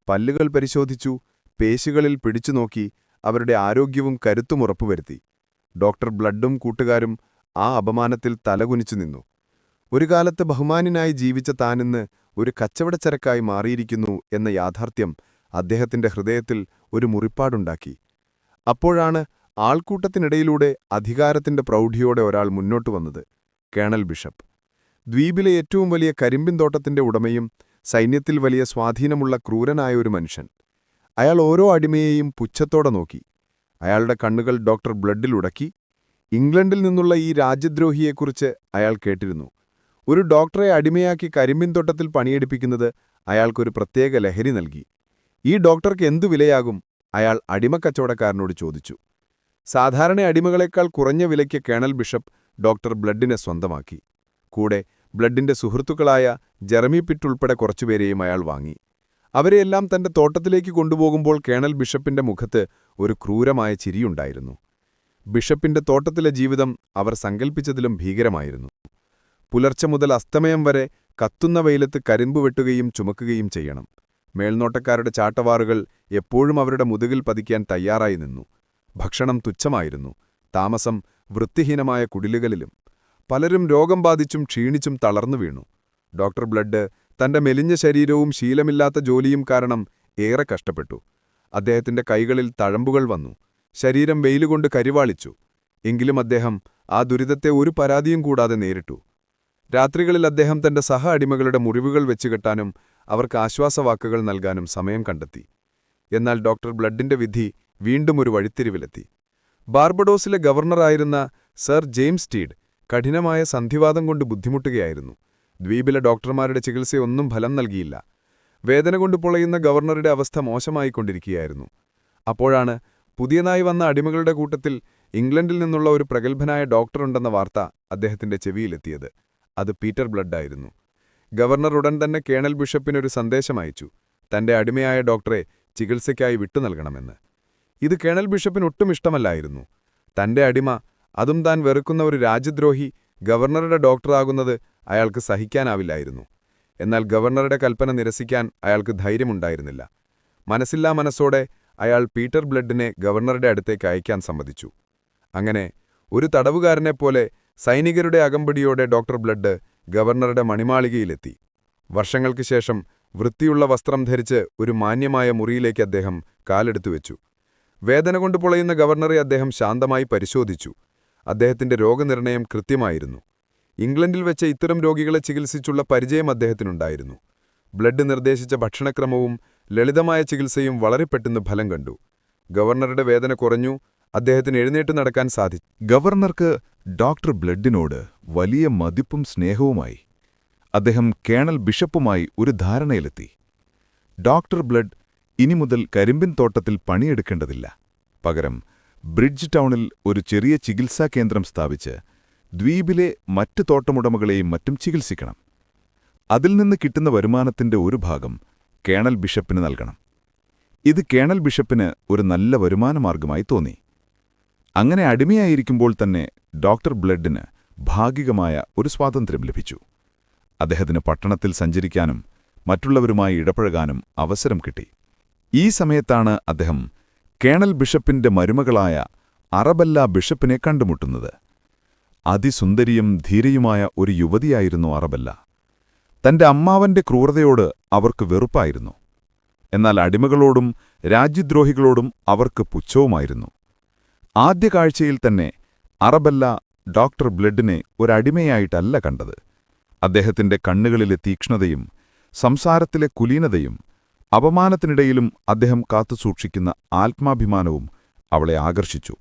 പല്ലുകൾ പരിശോധിച്ചു, പേശികളിൽ പിടിച്ചുനോക്കി, അവരുടെ ആരോഗ്യവും കരുത്തും ഉറപ്പുവരുത്തി. ഡോക്ടർ ബ്ലഡും കൂട്ടുകാരും ആ അപമാനത്തിൽ തലകുനിച്ചു നിന്നു. ഒരു കാലത്ത് ബഹുമാന്യനായി ജീവിച്ച താനിന്ന് ഒരു കച്ചവടച്ചരക്കായി മാറിയിരിക്കുന്നു എന്ന യാഥാർത്ഥ്യം അദ്ദേഹത്തിന്റെ ഹൃദയത്തിൽ ഒരു മുറിപ്പാടുണ്ടാക്കി. അപ്പോഴാണ് ആൾക്കൂട്ടത്തിനിടയിലൂടെ അധികാരത്തിന്റെ പ്രൗഢിയോടെ ഒരാൾ മുന്നോട്ടു വന്നത്. കേണൽ ബിഷപ്പ്, ദ്വീപിലെ ഏറ്റവും വലിയ കരിമ്പിൻ തോട്ടത്തിന്റെ ഉടമയും സൈന്യത്തിൽ വലിയ സ്വാധീനമുള്ള ക്രൂരനായ ഒരു മനുഷ്യൻ. അയാൾ ഓരോ അടിമയെയും പുച്ഛത്തോടെ നോക്കി. അയാളുടെ കണ്ണുകൾ ഡോക്ടർ ബ്ലഡിലുടക്കി. ഇംഗ്ലണ്ടിൽ നിന്നുള്ള ഈ രാജ്യദ്രോഹിയെക്കുറിച്ച് അയാൾ കേട്ടിരുന്നു. ഒരു ഡോക്ടറെ അടിമയാക്കി കരിമ്പിൻ തോട്ടത്തിൽ പണിയെടുപ്പിക്കുന്നത് അയാൾക്കൊരു പ്രത്യേക ലഹരി നൽകി. ഈ ഡോക്ടർക്ക് എന്തു വിലയാകും? അയാൾ അടിമക്കച്ചവടക്കാരനോട് ചോദിച്ചു. സാധാരണ അടിമകളെക്കാൾ കുറഞ്ഞ വിലയ്ക്ക് കേണൽ ബിഷപ്പ് ഡോക്ടർ ബ്ലഡിനെ സ്വന്തമാക്കി. കൂടെ ബ്ലഡിന്റെ സുഹൃത്തുക്കളായ ജെറമി പിറ്റ് ഉൾപ്പെടെ കുറച്ചുപേരെയും അയാൾ വാങ്ങി. അവരെയെല്ലാം തന്റെ തോട്ടത്തിലേക്ക് കൊണ്ടുപോകുമ്പോൾ കേണൽ ബിഷപ്പിന്റെ മുഖത്ത് ഒരു ക്രൂരമായ ചിരിയുണ്ടായിരുന്നു. ബിഷപ്പിന്റെ തോട്ടത്തിലെ ജീവിതം അവർ സങ്കൽപ്പിച്ചതിലും ഭീകരമായിരുന്നു. പുലർച്ചെ മുതൽ അസ്തമയം വരെ കത്തുന്ന വെയിലത്ത് കരിമ്പ് വെട്ടുകയും ചുമക്കുകയും ചെയ്യണം. മേൽനോട്ടക്കാരുടെ ചാട്ടവാറുകൾ എപ്പോഴും അവരുടെ മുതുകിൽ പതിക്കാൻ തയ്യാറായി നിന്നു. ഭക്ഷണം തുച്ഛമായിരുന്നു. താമസം വൃത്തിഹീനമായ കുടിലുകളിലും. പലരും രോഗം ബാധിച്ചും ക്ഷീണിച്ചും തളർന്നു വീണു. ഡോക്ടർ ബ്ലഡ് തന്റെ മെലിഞ്ഞ ശരീരവും ശീലമില്ലാത്ത ജോലിയും കാരണം ഏറെ കഷ്ടപ്പെട്ടു. അദ്ദേഹത്തിന്റെ കൈകളിൽ തഴമ്പുകൾ വന്നു. ശരീരം വെയിലുകൊണ്ട് കരിവാളിച്ചു. എങ്കിലും അദ്ദേഹം ആ ദുരിതത്തെ ഒരു പരാതിയും കൂടാതെ നേരിട്ടു. രാത്രികളിൽ അദ്ദേഹം തന്റെ സഹ അടിമകളുടെ മുറിവുകൾ വെച്ചുകെട്ടാനും അവർക്ക് ആശ്വാസവാക്കുകൾ നൽകാനും സമയം കണ്ടെത്തി. എന്നാൽ ഡോക്ടർ ബ്ലഡിന്റെ വിധി വീണ്ടും ഒരു വഴിത്തിരിവിലെത്തി. ബാർബഡോസിലെ ഗവർണറായിരുന്ന സർ ജെയിംസ് ടീഡ് കഠിനമായ സന്ധിവാതം കൊണ്ട് ബുദ്ധിമുട്ടുകയായിരുന്നു. ദ്വീപിലെ ഡോക്ടർമാരുടെ ചികിത്സയൊന്നും ഫലം നൽകിയില്ല. വേദന കൊണ്ട് പൊളയുന്ന ഗവർണറുടെ അവസ്ഥ മോശമായിക്കൊണ്ടിരിക്കുകയായിരുന്നു. അപ്പോഴാണ് പുതിയതായി വന്ന അടിമകളുടെ കൂട്ടത്തിൽ ഇംഗ്ലണ്ടിൽ നിന്നുള്ള ഒരു പ്രഗത്ഭനായ ഡോക്ടറുണ്ടെന്ന വാർത്ത അദ്ദേഹത്തിന്റെ ചെവിയിലെത്തിയത്. അത് പീറ്റർ ബ്ലഡായിരുന്നു. ഗവർണർ ഉടൻ തന്നെ കേണൽ ബിഷപ്പിനൊരു സന്ദേശമയച്ചു. തന്റെ അടിമയായ ഡോക്ടറെ ചികിത്സയ്ക്കായി വിട്ടുനൽകണമെന്ന്. ഇത് കേണൽ ബിഷപ്പിന് ഒട്ടും ഇഷ്ടമല്ലായിരുന്നു. തന്റെ അടിമ, അതും താൻ വെറുക്കുന്ന ഒരു രാജ്യദ്രോഹി, ഗവർണറുടെ ഡോക്ടറാകുന്നത് അയാൾക്ക് സഹിക്കാനാവില്ലായിരുന്നു. എന്നാൽ ഗവർണറുടെ കൽപ്പന നിരസിക്കാൻ അയാൾക്ക് ധൈര്യമുണ്ടായിരുന്നില്ല. മനസ്സില്ലാ മനസ്സോടെ അയാൾ പീറ്റർ ബ്ലഡിനെ ഗവർണറുടെ അടുത്തേക്ക് അയക്കാൻ സമ്മതിച്ചു. അങ്ങനെ ഒരു തടവുകാരനെപ്പോലെ സൈനികരുടെ അകമ്പടിയോടെ ഡോക്ടർ ബ്ലഡ് ഗവർണറുടെ മണിമാളികയിലെത്തി. വർഷങ്ങൾക്ക് ശേഷം വൃത്തിയുള്ള വസ്ത്രം ധരിച്ച് ഒരു മാന്യമായ മുറിയിലേക്ക് അദ്ദേഹം കാലെടുത്തുവെച്ചു. വേദന കൊണ്ട് പൊളയുന്ന ഗവർണറെ അദ്ദേഹം ശാന്തമായി പരിശോധിച്ചു. അദ്ദേഹത്തിന്റെ രോഗനിർണയം കൃത്യമായിരുന്നു. ഇംഗ്ലണ്ടിൽ വെച്ച് ഇത്തരം രോഗികളെ ചികിത്സിച്ചുള്ള പരിചയം അദ്ദേഹത്തിനുണ്ടായിരുന്നു. ബ്ലഡ് നിർദ്ദേശിച്ച ഭക്ഷണക്രമവും ലളിതമായ ചികിത്സയും വളരെ പെട്ടെന്ന് ഫലം കണ്ടു. ഗവർണറുടെ വേദന കുറഞ്ഞു. അദ്ദേഹത്തിന് എഴുന്നേറ്റ് നടക്കാൻ സാധിച്ചു. ഗവർണർക്ക് ഡോക്ടർ ബ്ലഡിനോട് വലിയ മതിപ്പും സ്നേഹവുമായി. അദ്ദേഹം കേണൽ ബിഷപ്പുമായി ഒരു ധാരണയിലെത്തി. ഡോക്ടർ ബ്ലഡ് ഇനി മുതൽ കരിമ്പിൻ തോട്ടത്തിൽ പണിയെടുക്കേണ്ടതില്ല. പകരം ബ്രിഡ്ജ് ടൗണിൽ ഒരു ചെറിയ ചികിത്സാ കേന്ദ്രം സ്ഥാപിച്ച് ദ്വീപിലെ മറ്റു തോട്ടമുടമകളെയും മറ്റും ചികിത്സിക്കണം. അതിൽ നിന്ന് കിട്ടുന്ന വരുമാനത്തിന്റെ ഒരു ഭാഗം കേണൽ ബിഷപ്പിന് നൽകണം. ഇത് കേണൽ ബിഷപ്പിന് ഒരു നല്ല വരുമാനമാർഗമായി തോന്നി. അങ്ങനെ അടിമയായിരിക്കുമ്പോൾ തന്നെ ഡോക്ടർ ബ്ലഡിന് ഭാഗികമായ ഒരു സ്വാതന്ത്ര്യം ലഭിച്ചു. അദ്ദേഹത്തിന് പട്ടണത്തിൽ സഞ്ചരിക്കാനും മറ്റുള്ളവരുമായി ഇടപഴകാനും അവസരം കിട്ടി. ഈ സമയത്താണ് അദ്ദേഹം കേണൽ ബിഷപ്പിന്റെ മരുമകളായ അറബല്ല ബിഷപ്പിനെ കണ്ടുമുട്ടുന്നത്. അതിസുന്ദരിയും ധീരയുമായ ഒരു യുവതിയായിരുന്നു അറബല്ല. തന്റെ അമ്മാവന്റെ ക്രൂരതയോട് അവർക്ക് വെറുപ്പായിരുന്നു. എന്നാൽ അടിമകളോടും രാജ്യദ്രോഹികളോടും അവർക്ക് പുച്ഛവുമായിരുന്നു. ആദ്യ കാഴ്ചയിൽ തന്നെ അറബല്ല ഡോക്ടർ ബ്ലഡിനെ ഒരടിമയായിട്ടല്ല കണ്ടത്. അദ്ദേഹത്തിന്റെ കണ്ണുകളിലെ തീക്ഷ്ണതയും സംസാരത്തിലെ കുലീനതയും അപമാനത്തിനിടയിലും അദ്ദേഹം കാത്തുസൂക്ഷിക്കുന്ന ആത്മാഭിമാനവും അവളെ ആകർഷിച്ചു.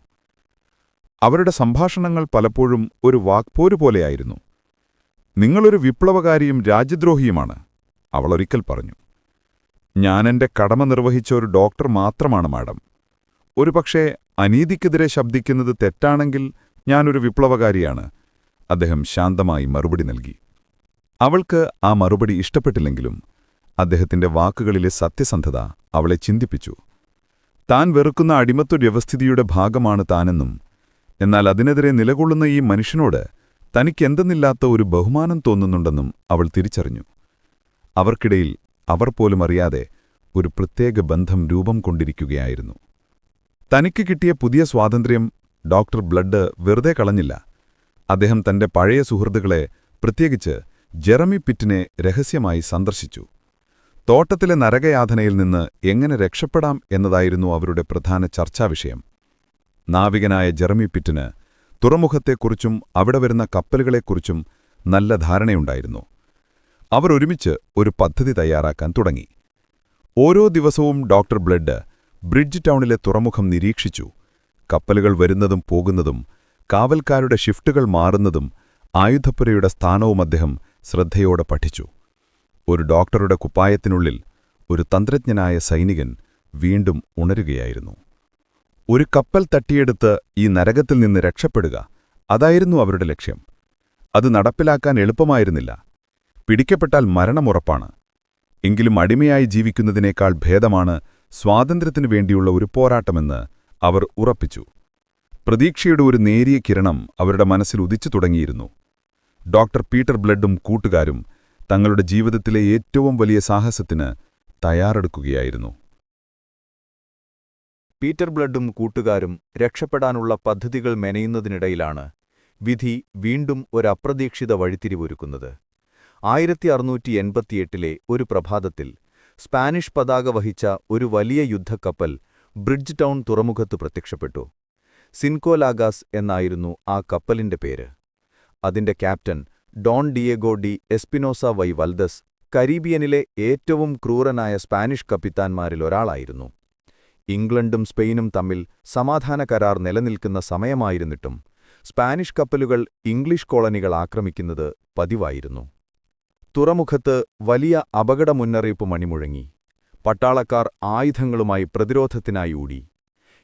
അവരുടെ സംഭാഷണങ്ങൾ പലപ്പോഴും ഒരു വാക്പോരു പോലെയായിരുന്നു. "നിങ്ങളൊരു വിപ്ലവകാരിയും രാജ്യദ്രോഹിയുമാണ്," അവളൊരിക്കൽ പറഞ്ഞു. "ഞാനെന്റെ കടമ നിർവഹിച്ച ഒരു ഡോക്ടർ മാത്രമാണ് മാഡം. ഒരുപക്ഷേ അനീതിക്കെതിരെ ശബ്ദിക്കുന്നത് തെറ്റാണെങ്കിൽ ഞാനൊരു വിപ്ലവകാരിയാണ്," അദ്ദേഹം ശാന്തമായി മറുപടി നൽകി. അവൾക്ക് ആ മറുപടി ഇഷ്ടപ്പെട്ടില്ലെങ്കിലും അദ്ദേഹത്തിന്റെ വാക്കുകളിലെ സത്യസന്ധത അവളെ ചിന്തിപ്പിച്ചു. താൻ വെറുക്കുന്ന അടിമത്വ വ്യവസ്ഥിതിയുടെ ഭാഗമാണ് താനെന്നും, എന്നാൽ അതിനെതിരെ നിലകൊള്ളുന്ന ഈ മനുഷ്യനോട് തനിക്കെന്തെന്നില്ലാത്ത ഒരു ബഹുമാനം തോന്നുന്നുണ്ടെന്നും അവൾ തിരിച്ചറിഞ്ഞു. അവർക്കിടയിൽ അവർ പോലും അറിയാതെ ഒരു പ്രത്യേക ബന്ധം രൂപം കൊണ്ടിരിക്കുകയായിരുന്നു. തനിക്ക് കിട്ടിയ പുതിയ സ്വാതന്ത്ര്യം ഡോക്ടർ ബ്ലഡ് വെറുതെ കളഞ്ഞില്ല. അദ്ദേഹം തന്റെ പഴയ സുഹൃത്തുക്കളെ, പ്രത്യേകിച്ച് ജെറമി പിറ്റിനെ രഹസ്യമായി സന്ദർശിച്ചു. തോട്ടത്തിലെ നരകയാതനയിൽ നിന്ന് എങ്ങനെ രക്ഷപ്പെടാം എന്നതായിരുന്നു അവരുടെ പ്രധാന ചർച്ചാവിഷയം. നാവികനായ ജെറമി പിറ്റിന് തുറമുഖത്തെക്കുറിച്ചും അവിടെ വരുന്ന കപ്പലുകളെക്കുറിച്ചും നല്ല ധാരണയുണ്ടായിരുന്നു. അവർ ഒരുമിച്ച് ഒരു പദ്ധതി തയ്യാറാക്കാൻ തുടങ്ങി. ഓരോ ദിവസവും ഡോക്ടർ ബ്ലഡ് ബ്രിഡ്ജ് ടൗണിലെ തുറമുഖം നിരീക്ഷിച്ചു. കപ്പലുകൾ വരുന്നതും പോകുന്നതും, കാവൽക്കാരുടെ ഷിഫ്റ്റുകൾ മാറുന്നതും, ആയുധപ്പുരയുടെ സ്ഥാനവും അദ്ദേഹം ശ്രദ്ധയോടെ പഠിച്ചു. ഒരു ഡോക്ടറുടെ കുപ്പായത്തിനുള്ളിൽ ഒരു തന്ത്രജ്ഞനായ സൈനികൻ വീണ്ടും ഉണരുകയായിരുന്നു. ഒരു കപ്പൽ തട്ടിയെടുത്ത് ഈ നരകത്തിൽ നിന്ന് രക്ഷപ്പെടുക, അതായിരുന്നു അവരുടെ ലക്ഷ്യം. അത് നടപ്പിലാക്കാൻ എളുപ്പമായിരുന്നില്ല. പിടിക്കപ്പെട്ടാൽ മരണമുറപ്പാണ്. എങ്കിലും അടിമയായി ജീവിക്കുന്നതിനേക്കാൾ ഭേദമാണ് സ്വാതന്ത്ര്യത്തിനു വേണ്ടിയുള്ള ഒരു പോരാട്ടമെന്ന് അവർ ഉറപ്പിച്ചു. പ്രതീക്ഷയുടെ ഒരു നേരിയ കിരണം അവരുടെ മനസ്സിൽ ഉദിച്ചു തുടങ്ങിയിരുന്നു. ഡോക്ടർ പീറ്റർ ബ്ലഡും കൂട്ടുകാരും തങ്ങളുടെ ജീവിതത്തിലെ ഏറ്റവും വലിയ സാഹസത്തിന് തയ്യാറെടുക്കുകയായിരുന്നു. പീറ്റർ ബ്ലഡും കൂട്ടുകാരും രക്ഷപ്പെടാനുള്ള പദ്ധതികൾ മെനയുന്നതിനിടയിലാണ് വിധി വീണ്ടും ഒരു അപ്രതീക്ഷിത വഴിത്തിരിവൊരുക്കുന്നത്. 1688 ഒരു പ്രഭാതത്തിൽ സ്പാനിഷ് പതാക വഹിച്ച ഒരു വലിയ യുദ്ധക്കപ്പൽ ബ്രിഡ്ജ് ടൗൺ തുറമുഖത്ത് പ്രത്യക്ഷപ്പെട്ടു. സിൻകോ ലാഗാസ് എന്നായിരുന്നു ആ കപ്പലിന്റെ പേര്. അതിന്റെ captain Don Diego de Espinosa y Valdes കരീബിയനിലെ ഏറ്റവും ക്രൂരനായ സ്പാനിഷ് കപ്പിത്താന്മാരിലൊരാളായിരുന്നു. ഇംഗ്ലണ്ടും സ്പെയിനും തമ്മിൽ സമാധാന കരാർ നിലനിൽക്കുന്ന സമയമായിരുന്നിട്ടും സ്പാനിഷ് കപ്പലുകൾ ഇംഗ്ലീഷ് കോളനികൾ ആക്രമിക്കുന്നത് പതിവായിരുന്നു. തുറമുഖത്ത് വലിയ അപകട മുന്നറിയിപ്പ് മണിമുഴങ്ങി. പട്ടാളക്കാർ ആയുധങ്ങളുമായി പ്രതിരോധത്തിനായി ഓടി.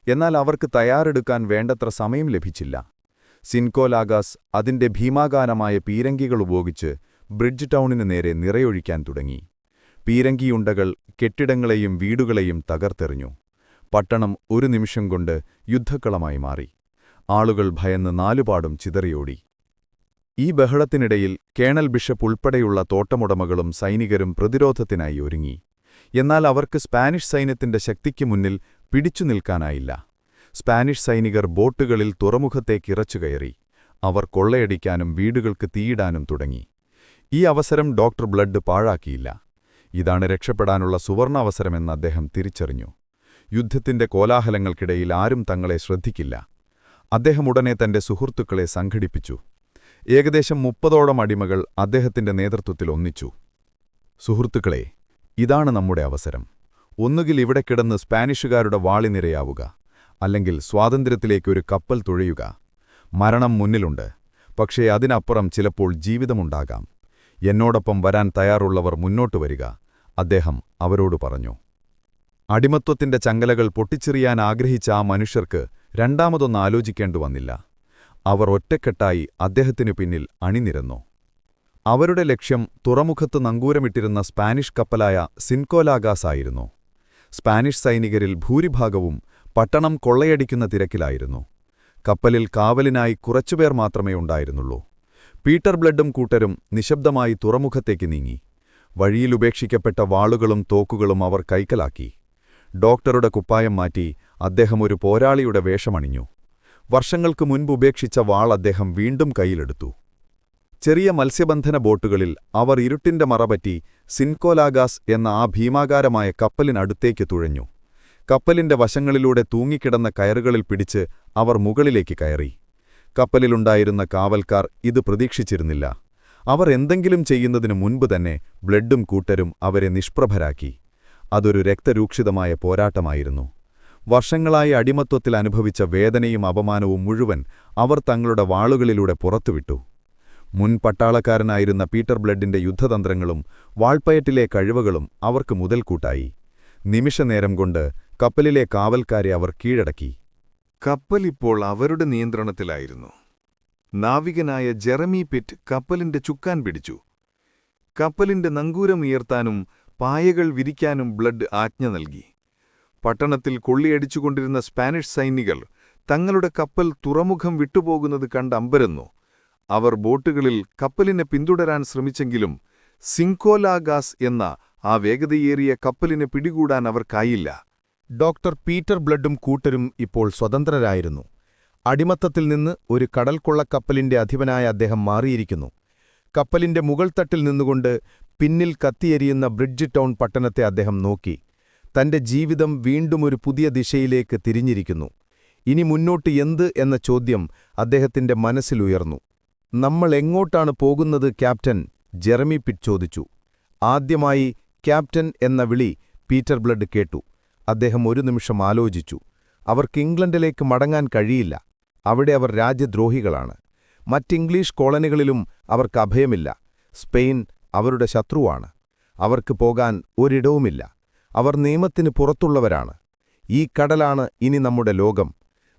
എന്നാൽ അവർക്ക് തയ്യാറെടുക്കാൻ വേണ്ടത്ര സമയം ലഭിച്ചില്ല. സിൻകോ ലാഗാസ് അതിന്റെ ഭീമാകാരമായ പീരങ്കികൾ ഉപയോഗിച്ച് ബ്രിഡ്ജ് ടൗണിനു നേരെ നിറയൊഴിക്കാൻ തുടങ്ങി. പീരങ്കിയുണ്ടകൾ കെട്ടിടങ്ങളെയും വീടുകളെയും തകർത്തെറിഞ്ഞു. പട്ടണം ഒരു നിമിഷം കൊണ്ട് യുദ്ധക്കളമായി മാറി. ആളുകൾ ഭയന്ന് നാലുപാടും ചിതറിയോടി. ഈ ബഹളത്തിനിടയിൽ കേണൽ ബിഷപ്പ് ഉൾപ്പെടെയുള്ള തോട്ടമുടമകളും സൈനികരും പ്രതിരോധത്തിനായി ഒരുങ്ങി. എന്നാൽ അവർക്ക് സ്പാനിഷ് സൈന്യത്തിന്റെ ശക്തിക്ക് മുന്നിൽ പിടിച്ചു നിൽക്കാനായില്ല. സ്പാനിഷ് സൈനികർ ബോട്ടുകളിൽ തുറമുഖത്തേക്കിറച്ചുകയറി. അവർ കൊള്ളയടിക്കാനും വീടുകൾക്ക് തീയിടാനും തുടങ്ങി. ഈ അവസരം ഡോക്ടർ ബ്ലഡ് പാഴാക്കിയില്ല. ഇതാണ് രക്ഷപ്പെടാനുള്ള സുവർണാവസരമെന്ന് അദ്ദേഹം തിരിച്ചറിഞ്ഞു. യുദ്ധത്തിന്റെ കോലാഹലങ്ങൾക്കിടയിൽ ആരും തങ്ങളെ ശ്രദ്ധിക്കില്ല. അദ്ദേഹം ഉടനെ തന്റെ സുഹൃത്തുക്കളെ സംഘടിപ്പിച്ചു. ഏകദേശം 30ഓളം അടിമകൾ അദ്ദേഹത്തിന്റെ നേതൃത്വത്തിൽ ഒന്നിച്ചു. സുഹൃത്തുക്കളെ, ഇതാണ് നമ്മുടെ അവസരം. ഒന്നുകിൽ ഇവിടെ കിടന്ന് സ്പാനിഷുകാരുടെ വാളിനിരയാവുക, അല്ലെങ്കിൽ സ്വാതന്ത്ര്യത്തിലേക്കൊരു കപ്പൽ തുഴയുക. മരണം മുന്നിലുണ്ട്, പക്ഷേ അതിനപ്പുറം ചിലപ്പോൾ ജീവിതമുണ്ടാകാം. എന്നോടൊപ്പം വരാൻ തയ്യാറുള്ളവർ മുന്നോട്ടു വരിക, അദ്ദേഹം അവരോട് പറഞ്ഞു. അടിമത്വത്തിന്റെ ചങ്ങലകൾ പൊട്ടിച്ചെറിയാൻ ആഗ്രഹിച്ച ആ മനുഷ്യർക്ക് രണ്ടാമതൊന്ന് ആലോചിക്കേണ്ടു വന്നില്ല. അവർ ഒറ്റക്കെട്ടായി അദ്ദേഹത്തിനു പിന്നിൽ അണിനിരന്നു. അവരുടെ ലക്ഷ്യം തുറമുഖത്ത് നങ്കൂരമിട്ടിരുന്ന സ്പാനിഷ് കപ്പലായ സിൻകോ ലാഗാസ് ആയിരുന്നു. സ്പാനിഷ് സൈനികരിൽ ഭൂരിഭാഗവും പട്ടണം കൊള്ളയടിക്കുന്ന തിരക്കിലായിരുന്നു. കപ്പലിൽ കാവലിനായി കുറച്ചുപേർ മാത്രമേ ഉണ്ടായിരുന്നുള്ളൂ. പീറ്റർ ബ്ലഡും കൂട്ടരും നിശബ്ദമായി തുറമുഖത്തേക്ക് നീങ്ങി. വഴിയിൽ ഉപേക്ഷിക്കപ്പെട്ട വാളുകളും തോക്കുകളും അവർ കൈക്കലാക്കി. ഡോക്ടറുടെ കുപ്പായം മാറ്റി അദ്ദേഹം ഒരു പോരാളിയുടെ വേഷമണിഞ്ഞു. വർഷങ്ങൾക്ക് മുൻപ് ഉപേക്ഷിച്ച വാൾ അദ്ദേഹം വീണ്ടും കയ്യിലെടുത്തു. ചെറിയ മത്സ്യബന്ധന ബോട്ടുകളിൽ അവർ ഇരുട്ടിന്റെ മറപറ്റി സിൻകോ ലാഗാസ് എന്ന ആ ഭീമാകാരമായ കപ്പലിനടുത്തേക്ക് തുഴഞ്ഞു. കപ്പലിന്റെ വശങ്ങളിലൂടെ തൂങ്ങിക്കിടന്ന കയറുകളിൽ പിടിച്ച് അവർ മുകളിലേക്ക് കയറി. കപ്പലിലുണ്ടായിരുന്ന കാവൽക്കാർ ഇത് പ്രതീക്ഷിച്ചിരുന്നില്ല. അവർ എന്തെങ്കിലും ചെയ്യുന്നതിനു മുൻപ് തന്നെ ബ്ലഡും കൂട്ടരും അവരെ നിഷ്പ്രഭരാക്കി. അതൊരു രക്തരൂക്ഷിതമായ പോരാട്ടമായിരുന്നു. വർഷങ്ങളായി അടിമത്വത്തിൽ അനുഭവിച്ച വേദനയും അപമാനവും മുഴുവൻ അവർ തങ്ങളുടെ വാളുകളിലൂടെ പുറത്തുവിട്ടു. മുൻ പട്ടാളക്കാരനായിരുന്ന പീറ്റർ ബ്ലഡിന്റെ യുദ്ധതന്ത്രങ്ങളും വാൾപ്പയറ്റിലെ കഴിവുകളും അവർക്ക് മുതൽക്കൂട്ടായി. നിമിഷനേരം കൊണ്ട് കപ്പലിലെ കാവൽക്കാരെ അവർ കീഴടക്കി. കപ്പൽ ഇപ്പോൾ അവരുടെ നിയന്ത്രണത്തിലായിരുന്നു. നാവികനായ ജെറമി പിറ്റ് കപ്പലിന്റെ ചുക്കാൻ പിടിച്ചു. കപ്പലിന്റെ നങ്കൂരം ഉയർത്താനും പായകൾ വിരിക്കാനും ബ്ലഡ് ആജ്ഞ നൽകി. പട്ടണത്തിൽ കൊള്ളിയടിച്ചുകൊണ്ടിരുന്ന സ്പാനിഷ് സൈനികർ തങ്ങളുടെ കപ്പൽ തുറമുഖം വിട്ടുപോകുന്നത് കണ്ട് അമ്പരന്നു. അവർ ബോട്ടുകളിൽ കപ്പലിനെ പിന്തുടരാൻ ശ്രമിച്ചെങ്കിലും സിൻകോ ലാഗാസ് എന്ന ആ വേഗതയേറിയ കപ്പലിനെ പിടികൂടാൻ അവർക്കായില്ല. ഡോക്ടർ പീറ്റർ ബ്ലഡും കൂട്ടരും ഇപ്പോൾ സ്വതന്ത്രരായിരുന്നു. അടിമത്തത്തിൽ നിന്ന് ഒരു കടൽക്കൊള്ളക്കപ്പലിന്റെ അധിപനായ അദ്ദേഹം മാറിയിരിക്കുന്നു. കപ്പലിന്റെ മുകൾത്തട്ടിൽ നിന്നുകൊണ്ട് പിന്നിൽ കത്തിയെരിയുന്ന ബ്രിഡ്ജ് ടൗൺ പട്ടണത്തെ അദ്ദേഹം നോക്കി. തന്റെ ജീവിതം വീണ്ടും ഒരു പുതിയ ദിശയിലേക്ക് തിരിഞ്ഞിരിക്കുന്നു. ഇനി മുന്നോട്ട് എന്ത് എന്ന ചോദ്യം അദ്ദേഹത്തിന്റെ മനസ്സിലുയർന്നു. നമ്മൾ എങ്ങോട്ടാണ് പോകുന്നത് ക്യാപ്റ്റൻ? ജെറമി പിറ്റ് ചോദിച്ചു. ആദ്യമായി ക്യാപ്റ്റൻ എന്ന വിളി പീറ്റർ ബ്ലഡ് കേട്ടു. അദ്ദേഹം ഒരു നിമിഷം ആലോചിച്ചു. അവർക്ക് ഇംഗ്ലണ്ടിലേക്ക് മടങ്ങാൻ കഴിയില്ല. അവിടെ അവർ രാജ്യദ്രോഹികളാണ്. മറ്റിംഗ്ലീഷ് കോളനികളിലും അവർക്ക് അഭയമില്ല. സ്പെയിൻ അവരുടെ ശത്രുവാണ്. അവർക്ക് പോകാൻ ഒരിടവുമില്ല. അവർ നിയമത്തിന് പുറത്തുള്ളവരാണ്. ഈ കടലാണ് ഇനി നമ്മുടെ ലോകം.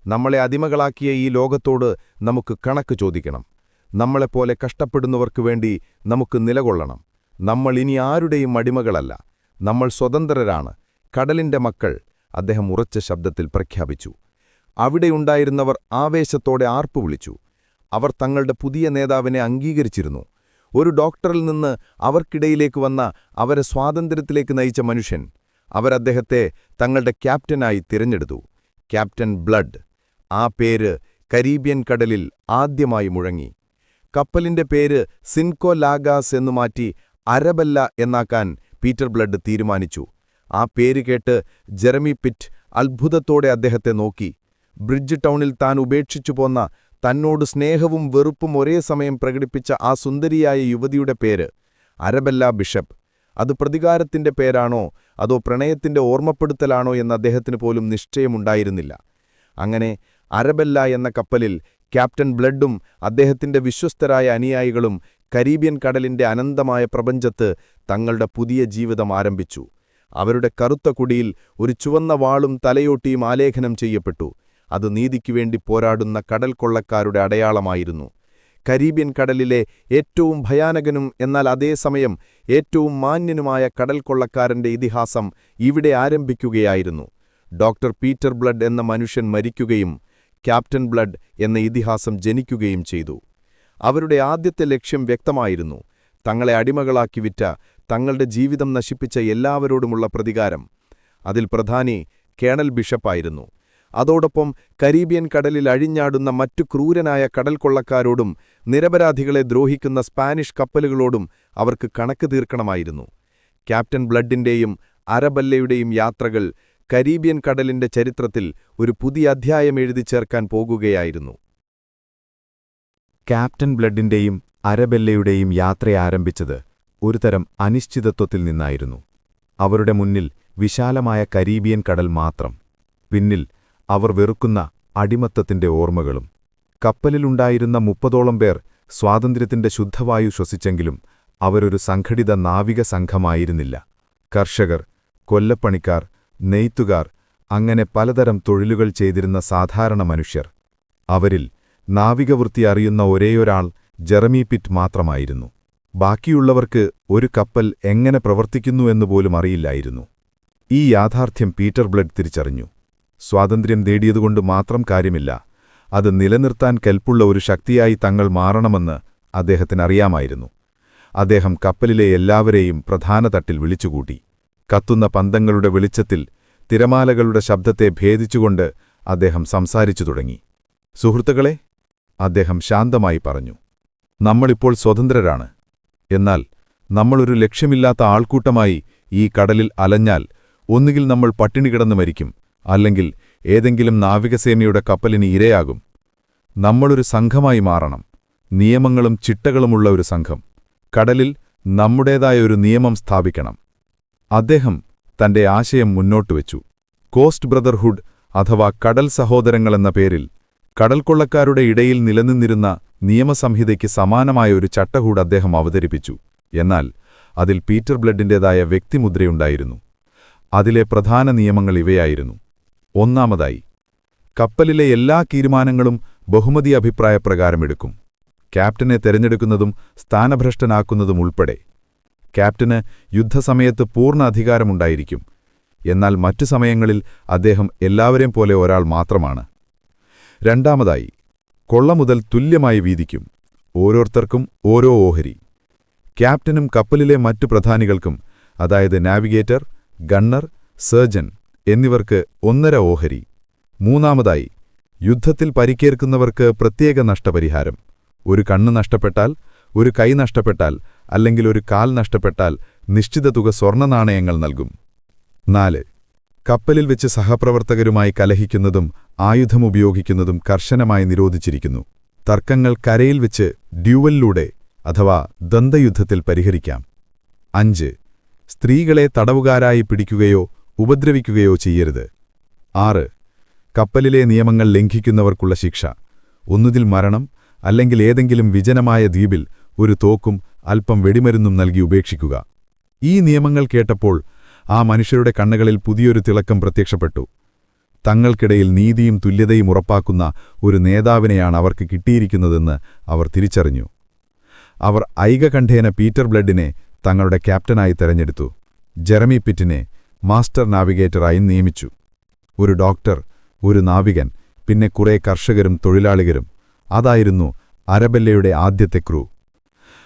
നമ്മളെ അടിമകളാക്കിയ ഈ ലോകത്തോട് നമുക്ക് കണക്ക് ചോദിക്കണം. നമ്മളെപ്പോലെ കഷ്ടപ്പെടുന്നവർക്കു വേണ്ടി നമുക്ക് നിലകൊള്ളണം. നമ്മൾ ഇനി ആരുടെയും അടിമകളല്ല. നമ്മൾ സ്വതന്ത്രരാണ്, കടലിന്റെ മക്കൾ, അദ്ദേഹം ഉറച്ച ശബ്ദത്തിൽ പ്രഖ്യാപിച്ചു. അവിടെയുണ്ടായിരുന്നവർ ആവേശത്തോടെ ആർപ്പുവിളിച്ചു. അവർ തങ്ങളുടെ പുതിയ നേതാവിനെ അംഗീകരിച്ചിരുന്നു. ഒരു ഡോക്ടറിൽ നിന്ന് അവർക്കിടയിലേക്ക് വന്ന അവരെ സ്വാതന്ത്ര്യത്തിലേക്ക് നയിച്ച മനുഷ്യൻ. അവരദ്ദേഹത്തെ തങ്ങളുടെ ക്യാപ്റ്റനായി തിരഞ്ഞെടുത്തു. Captain blood. ആ പേര് കരീബിയൻ കടലിൽ ആദ്യമായി മുഴങ്ങി. കപ്പലിന്റെ പേര് സിൻകോ ലാഗാസ് എന്നു മാറ്റി അരബല്ല എന്നാക്കാൻ പീറ്റർ ബ്ലഡ് തീരുമാനിച്ചു. ആ പേര് കേട്ട് ജെറമി പിറ്റ് അത്ഭുതത്തോടെ അദ്ദേഹത്തെ നോക്കി. ബ്രിഡ്ജ് ടൗണിൽ താൻ ഉപേക്ഷിച്ചു പോന്ന, തന്നോട് സ്നേഹവും വെറുപ്പും ഒരേ സമയം പ്രകടിപ്പിച്ച ആ സുന്ദരിയായ യുവതിയുടെ പേര് അരബെല്ല ബിഷപ്പ്. അത് പ്രതികാരത്തിന്റെ പേരാണോ അതോ പ്രണയത്തിന്റെ ഓർമ്മപ്പെടുത്തലാണോ എന്ന് അദ്ദേഹത്തിന് പോലും നിശ്ചയമുണ്ടായിരുന്നില്ല. അങ്ങനെ അരബെല്ല എന്ന കപ്പലിൽ ക്യാപ്റ്റൻ ബ്ലഡും അദ്ദേഹത്തിന്റെ വിശ്വസ്തരായ അനുയായികളും കരീബിയൻ കടലിന്റെ അനന്തമായ പ്രപഞ്ചത്ത് തങ്ങളുടെ പുതിയ ജീവിതം ആരംഭിച്ചു. അവരുടെ കറുത്ത കുടിയിൽ ഒരു ചുവന്ന വാളും തലയോട്ടിയും ആലേഖനം ചെയ്യപ്പെട്ടു. അത് നീതിക്കുവേണ്ടി പോരാടുന്ന കടൽ കൊള്ളക്കാരുടെ അടയാളമായിരുന്നു. കരീബിയൻ കടലിലെ ഏറ്റവും ഭയാനകനും എന്നാൽ അതേസമയം ഏറ്റവും മാന്യനുമായ കടൽ കൊള്ളക്കാരന്റെ ഇതിഹാസം ഇവിടെ ആരംഭിക്കുകയായിരുന്നു. ഡോക്ടർ പീറ്റർ ബ്ലഡ് എന്ന മനുഷ്യൻ മരിക്കുകയും ക്യാപ്റ്റൻ ബ്ലഡ് എന്ന ഇതിഹാസം ജനിക്കുകയും ചെയ്തു. അവരുടെ ആദ്യത്തെ ലക്ഷ്യം വ്യക്തമായിരുന്നു: തങ്ങളെ അടിമകളാക്കി വിറ്റ, തങ്ങളുടെ ജീവിതം നശിപ്പിച്ച എല്ലാവരോടുമുള്ള പ്രതികാരം. അതിൽ പ്രധാനി കേണൽ ബിഷപ്പായിരുന്നു. അതോടൊപ്പം കരീബിയൻ കടലിൽ അഴിഞ്ഞാടുന്ന മറ്റു ക്രൂരനായ കടൽ കൊള്ളക്കാരോടും നിരപരാധികളെ ദ്രോഹിക്കുന്ന സ്പാനിഷ് കപ്പലുകളോടും അവർക്ക് കണക്ക് തീർക്കണമായിരുന്നു. ക്യാപ്റ്റൻ ബ്ലഡിന്റെയും അരബല്ലയുടെയും യാത്രകൾ കരീബിയൻ കടലിന്റെ ചരിത്രത്തിൽ ഒരു പുതിയ അധ്യായം എഴുതി ചേർക്കാൻ പോകുകയായിരുന്നു. ക്യാപ്റ്റൻ ബ്ലഡിന്റെയും അരബെല്ലയുടെയും യാത്ര ആരംഭിച്ചത് ഒരുതരം അനിശ്ചിതത്വത്തിൽ നിന്നായിരുന്നു. അവരുടെ മുന്നിൽ വിശാലമായ കരീബിയൻ കടൽ മാത്രം. പിന്നിൽ അവർ വെറുക്കുന്ന അടിമത്തത്തിന്റെ ഓർമ്മകളും. കപ്പലിലുണ്ടായിരുന്ന 30ഓളം പേർ സ്വാതന്ത്ര്യത്തിന്റെ ശുദ്ധവായു ശ്വസിച്ചെങ്കിലും അവരൊരു സംഘടിത നാവിക സംഘമായിരുന്നില്ല. കർഷകർ, കൊല്ലപ്പണിക്കാർ, നെയ്ത്തുകാർ, അങ്ങനെ പലതരം തൊഴിലുകൾ ചെയ്തിരുന്ന സാധാരണ മനുഷ്യർ. അവരിൽ നാവികവൃത്തി അറിയുന്ന ഒരേയൊരാൾ ജെറമി പിറ്റ് മാത്രമായിരുന്നു. ബാക്കിയുള്ളവർക്ക് ഒരു കപ്പൽ എങ്ങനെ പ്രവർത്തിക്കുന്നുവെന്നുപോലും അറിയില്ലായിരുന്നു. ഈ യാഥാർത്ഥ്യം പീറ്റർ ബ്ലഡ് തിരിച്ചറിഞ്ഞു. സ്വാതന്ത്ര്യം നേടിയതുകൊണ്ട് മാത്രം കാര്യമില്ല, അത് നിലനിർത്താൻ കെൽപ്പുള്ള ഒരു ശക്തിയായി തങ്ങൾ മാറണമെന്ന് അദ്ദേഹത്തിനറിയാമായിരുന്നു. അദ്ദേഹം കപ്പലിലെ എല്ലാവരെയും പ്രധാന തട്ടിൽ വിളിച്ചുകൂട്ടി. കത്തുന്ന പന്തങ്ങളുടെ വെളിച്ചത്തിൽ തിരമാലകളുടെ ശബ്ദത്തെ ഭേദിച്ചുകൊണ്ട് അദ്ദേഹം സംസാരിച്ചു തുടങ്ങി. സുഹൃത്തുക്കളെ, അദ്ദേഹം ശാന്തമായി പറഞ്ഞു, നമ്മളിപ്പോൾ സ്വതന്ത്രരാണ്. എന്നാൽ നമ്മളൊരു ലക്ഷ്യമില്ലാത്ത ആൾക്കൂട്ടമായി ഈ കടലിൽ അലഞ്ഞാൽ ഒന്നുകിൽ നമ്മൾ പട്ടിണി കിടന്നു മരിക്കും, അല്ലെങ്കിൽ ഏതെങ്കിലും നാവികസേനയുടെ കപ്പലിന് ഇരയാകും. നമ്മളൊരു സംഘമായി മാറണം, നിയമങ്ങളും ചിട്ടകളുമുള്ള ഒരു സംഘം. കടലിൽ നമ്മുടേതായ ഒരു നിയമം സ്ഥാപിക്കണം. അദ്ദേഹം തന്റെ ആശയം മുന്നോട്ടുവച്ചു. കോസ്റ്റ് ബ്രദർഹുഡ് അഥവാ കടൽ സഹോദരങ്ങളെന്ന പേരിൽ കടൽക്കൊള്ളക്കാരുടെ ഇടയിൽ നിലനിന്നിരുന്ന നിയമസംഹിതയ്ക്ക് സമാനമായ ഒരു ചട്ടക്കൂട് അദ്ദേഹം അവതരിപ്പിച്ചു. എന്നാൽ അതിൽ പീറ്റർ ബ്ലഡിന്റേതായ വ്യക്തിമുദ്രയുണ്ടായിരുന്നു. അതിലെ പ്രധാന നിയമങ്ങൾ ഇവയായിരുന്നു. ഒന്നാമതായി, കപ്പലിലെ എല്ലാ തീരുമാനങ്ങളും ബഹുമതി അഭിപ്രായപ്രകാരമെടുക്കും. ക്യാപ്റ്റനെ തെരഞ്ഞെടുക്കുന്നതും സ്ഥാനഭ്രഷ്ടനാക്കുന്നതും ഉൾപ്പെടെ. ക്യാപ്റ്റന് യുദ്ധസമയത്ത് പൂർണ്ണ അധികാരമുണ്ടായിരിക്കും. എന്നാൽ മറ്റു സമയങ്ങളിൽ അദ്ദേഹം എല്ലാവരെയും പോലെ ഒരാൾ മാത്രമാണ്. രണ്ടാമതായി, കൊള്ള മുതൽ തുല്യമായി വീതിക്കും. ഓരോരുത്തർക്കും ഓരോ ഓഹരി. ക്യാപ്റ്റനും കപ്പലിലെ മറ്റു പ്രധാനികൾക്കും, അതായത് നാവിഗേറ്റർ, ഗണ്ണർ, സർജൻ എന്നിവർക്ക് 1.5 ഓഹരി. മൂന്നാമതായി, യുദ്ധത്തിൽ പരിക്കേൽക്കുന്നവർക്ക് പ്രത്യേക നഷ്ടപരിഹാരം. ഒരു കണ്ണ് നഷ്ടപ്പെട്ടാൽ, ഒരു കൈ നഷ്ടപ്പെട്ടാൽ, അല്ലെങ്കിൽ ഒരു കാൽ നഷ്ടപ്പെട്ടാൽ നിശ്ചിത തുക സ്വർണ്ണനാണയങ്ങൾ നൽകും. 4. കപ്പലിൽ വെച്ച് സഹപ്രവർത്തകരുമായി കലഹിക്കുന്നതും ആയുധമുപയോഗിക്കുന്നതും കർശനമായി നിരോധിച്ചിരിക്കുന്നു. തർക്കങ്ങൾ കരയിൽ വെച്ച് ഡ്യൂവലിലൂടെ അഥവാ ദന്തയുദ്ധത്തിൽ പരിഹരിക്കാം. 5. സ്ത്രീകളെ തടവുകാരായി പിടിക്കുകയോ ഉപദ്രവിക്കുകയോ ചെയ്യരുത്. 6. കപ്പലിലെ നിയമങ്ങൾ ലംഘിക്കുന്നവർക്കുള്ള ശിക്ഷ: ഒന്നുകിൽ മരണം, അല്ലെങ്കിൽ ഏതെങ്കിലും വിജനമായ ദ്വീപിൽ ഒരു തോക്കും അല്പം വെടിമരുന്നും നൽകി ഉപേക്ഷിക്കുക. ഈ നിയമങ്ങൾ കേട്ടപ്പോൾ ആ മനുഷ്യരുടെ കണ്ണുകളിൽ പുതിയൊരു തിളക്കം പ്രത്യക്ഷപ്പെട്ടു. തങ്ങൾക്കിടയിൽ നീതിയും തുല്യതയും ഉറപ്പാക്കുന്ന ഒരു നേതാവിനെയാണ് അവർക്ക് കിട്ടിയിരിക്കുന്നതെന്ന് അവർ തിരിച്ചറിഞ്ഞു. അവർ ഐകകണ്ഠേന പീറ്റർ ബ്ലഡിനെ തങ്ങളുടെ ക്യാപ്റ്റനായി തെരഞ്ഞെടുത്തു. ജെറമി പിറ്റിനെ മാസ്റ്റർ നാവിഗേറ്ററായി നിയമിച്ചു. ഒരു ഡോക്ടർ, ഒരു നാവികൻ, പിന്നെ കുറെ കർഷകരും തൊഴിലാളികളും. അതായിരുന്നു അരബെല്ലയുടെ ആദ്യത്തെ ക്രൂ.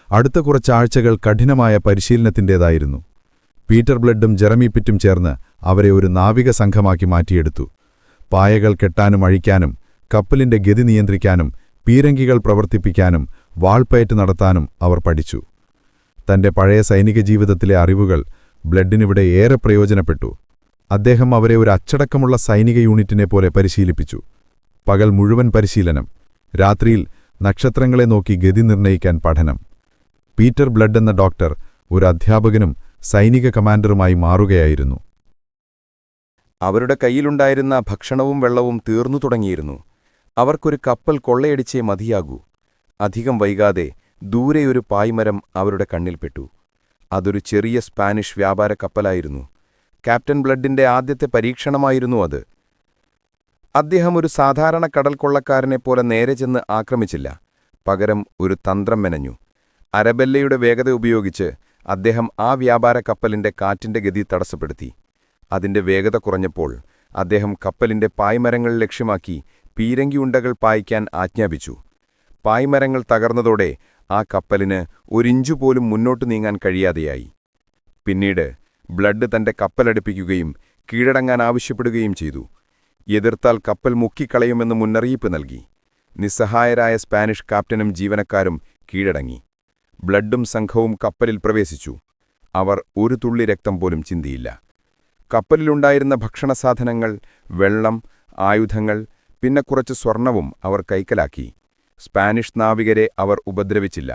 അടുത്ത കുറച്ചാഴ്ചകൾ കഠിനമായ പരിശീലനത്തിൻ്റേതായിരുന്നു. പീറ്റർ ബ്ലഡും ജെറമി പിറ്റും ചേർന്ന് അവരെ ഒരു നാവിക സംഘമാക്കി മാറ്റിയെടുത്തു. പായകൾ കെട്ടാനും അഴിക്കാനും, കപ്പലിന്റെ ഗതി നിയന്ത്രിക്കാനും, പീരങ്കികൾ പ്രവർത്തിപ്പിക്കാനും, വാൾപ്പയറ്റ് നടത്താനും അവർ പഠിച്ചു. തന്റെ പഴയ സൈനിക ജീവിതത്തിലെ അറിവുകൾ ബ്ലഡിനിവിടെ ഏറെ പ്രയോജനപ്പെട്ടു. അദ്ദേഹം അവരെ ഒരു അച്ചടക്കമുള്ള സൈനിക യൂണിറ്റിനെ പോലെ പരിശീലിപ്പിച്ചു. പകൽ മുഴുവൻ പരിശീലനം, രാത്രിയിൽ നക്ഷത്രങ്ങളെ നോക്കി ഗതി നിർണയിക്കാൻ പഠനം. പീറ്റർ ബ്ലഡ് എന്ന ഡോക്ടർ ഒരു അധ്യാപകനും സൈനിക കമാൻഡറുമായി മാറുകയായിരുന്നു. അവരുടെ കയ്യിലുണ്ടായിരുന്ന ഭക്ഷണവും വെള്ളവും തീർന്നു തുടങ്ങിയിരുന്നു. അവർക്കൊരു കപ്പൽ കൊള്ളയടിച്ചേ മതിയാകൂ. അധികം വൈകാതെ ദൂരെയൊരു പായ്മരം അവരുടെ കണ്ണിൽപ്പെട്ടു. അതൊരു ചെറിയ സ്പാനിഷ് വ്യാപാര കപ്പലായിരുന്നു. ക്യാപ്റ്റൻ ബ്ലഡിന്റെ ആദ്യത്തെ പരീക്ഷണമായിരുന്നു അത്. അദ്ദേഹം ഒരു സാധാരണ കടൽ കൊള്ളക്കാരനെപ്പോലെ നേരെ ചെന്ന് ആക്രമിച്ചില്ല. പകരം ഒരു തന്ത്രം മെനഞ്ഞു. അരബെല്ലയുടെ വേഗത ഉപയോഗിച്ച് അദ്ദേഹം ആ വ്യാപാര കപ്പലിന്റെ കാറ്റിന്റെ ഗതി തടസ്സപ്പെടുത്തി. അതിന്റെ വേഗത കുറഞ്ഞപ്പോൾ അദ്ദേഹം കപ്പലിന്റെ പായ്മരങ്ങൾ ലക്ഷ്യമാക്കി പീരങ്കിയുണ്ടകൾ പായിക്കാൻ ആജ്ഞാപിച്ചു. പായ്മരങ്ങൾ തകർന്നതോടെ ആ കപ്പലിന് ഒരിഞ്ചുപോലും മുന്നോട്ടു നീങ്ങാൻ കഴിയാതെയായി. പിന്നീട് ബ്ലഡ് തന്റെ കപ്പലടുപ്പിക്കുകയും കീഴടങ്ങാൻ ആവശ്യപ്പെടുകയും ചെയ്തു. എതിർത്താൽ കപ്പൽ മുക്കിക്കളയുമെന്ന് മുന്നറിയിപ്പ് നൽകി. നിസ്സഹായരായ സ്പാനിഷ് ക്യാപ്റ്റനും ജീവനക്കാരും കീഴടങ്ങി. ബ്ലഡും സംഘവും കപ്പലിൽ പ്രവേശിച്ചു. അവർ ഒരു തുള്ളി രക്തം പോലും ചിന്തിയില്ല. കപ്പലിലുണ്ടായിരുന്ന ഭക്ഷണസാധനങ്ങൾ, വെള്ളം, ആയുധങ്ങൾ, പിന്നെ കുറച്ച് സ്വർണവും അവർ കൈക്കലാക്കി. സ്പാനിഷ് നാവികരെ അവർ ഉപദ്രവിച്ചില്ല.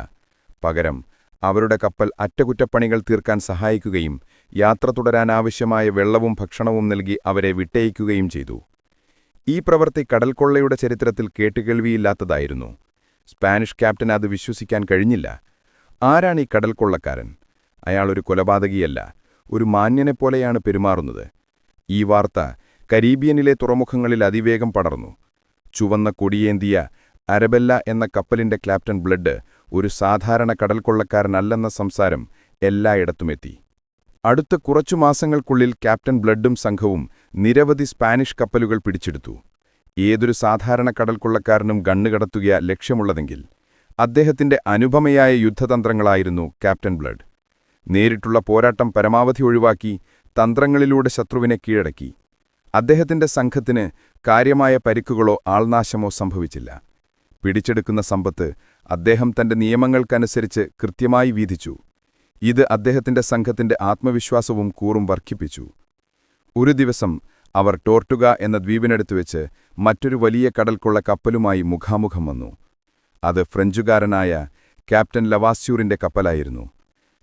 പകരം അവരുടെ കപ്പൽ അറ്റകുറ്റപ്പണികൾ തീർക്കാൻ സഹായിക്കുകയും യാത്ര തുടരാനാവശ്യമായ വെള്ളവും ഭക്ഷണവും നൽകി അവരെ വിട്ടയയ്ക്കുകയും ചെയ്തു. ഈ പ്രവൃത്തി കടൽക്കൊള്ളയുടെ ചരിത്രത്തിൽ കേട്ടുകേൾവിയില്ലാത്തതായിരുന്നു. സ്പാനിഷ് ക്യാപ്റ്റന് അത് വിശ്വസിക്കാൻ കഴിഞ്ഞില്ല. ആരാണീ കടൽക്കൊള്ളക്കാരൻ? അയാളൊരു കൊലപാതകിയല്ല, ഒരു മാന്യനെപ്പോലെയാണ് പെരുമാറുന്നത്. ഈ വാർത്ത കരീബിയനിലെ തുറമുഖങ്ങളിൽ അതിവേഗം പടർന്നു. ചുവന്ന കൊടിയേന്തിയ അരബെല്ല എന്ന കപ്പലിന്റെ ക്യാപ്റ്റൻ ബ്ലഡ് ഒരു സാധാരണ കടൽക്കൊള്ളക്കാരനല്ലെന്ന സംസാരം എല്ലായിടത്തുമെത്തി. അടുത്ത കുറച്ചു മാസങ്ങൾക്കുള്ളിൽ ക്യാപ്റ്റൻ ബ്ലഡും സംഘവും നിരവധി സ്പാനിഷ് കപ്പലുകൾ പിടിച്ചെടുത്തു. ഏതൊരു സാധാരണ കടൽക്കൊള്ളക്കാരനും ഗണ്ണുകടത്തുക ലക്ഷ്യമുള്ളതെങ്കിൽ അദ്ദേഹത്തിന്റെ അനുപമയായ യുദ്ധതന്ത്രങ്ങളായിരുന്നു ക്യാപ്റ്റൻ ബ്ലഡ്. നേരിട്ടുള്ള പോരാട്ടം പരമാവധി ഒഴിവാക്കി തന്ത്രങ്ങളിലൂടെ ശത്രുവിനെ കീഴടക്കി. അദ്ദേഹത്തിന്റെ സംഘത്തിന് കാര്യമായ പരിക്കുകളോ ആൾനാശമോ സംഭവിച്ചില്ല. പിടിച്ചെടുക്കുന്ന സമ്പത്ത് അദ്ദേഹം തന്റെ നിയമങ്ങൾക്കനുസരിച്ച് കൃത്യമായി വീതിച്ചു. ഇത് അദ്ദേഹത്തിന്റെ സംഘത്തിന്റെ ആത്മവിശ്വാസവും കൂറും വർദ്ധിപ്പിച്ചു. ഒരു ദിവസം അവർ ടോർട്ടുഗ എന്ന ദ്വീപിനടുത്തുവെച്ച് മറ്റൊരു വലിയ കടൽക്കൊള്ള കപ്പലുമായി മുഖാമുഖം വന്നു. അത് ഫ്രഞ്ചുകാരനായ ക്യാപ്റ്റൻ ലവാസ്യൂറിന്റെ കപ്പലായിരുന്നു.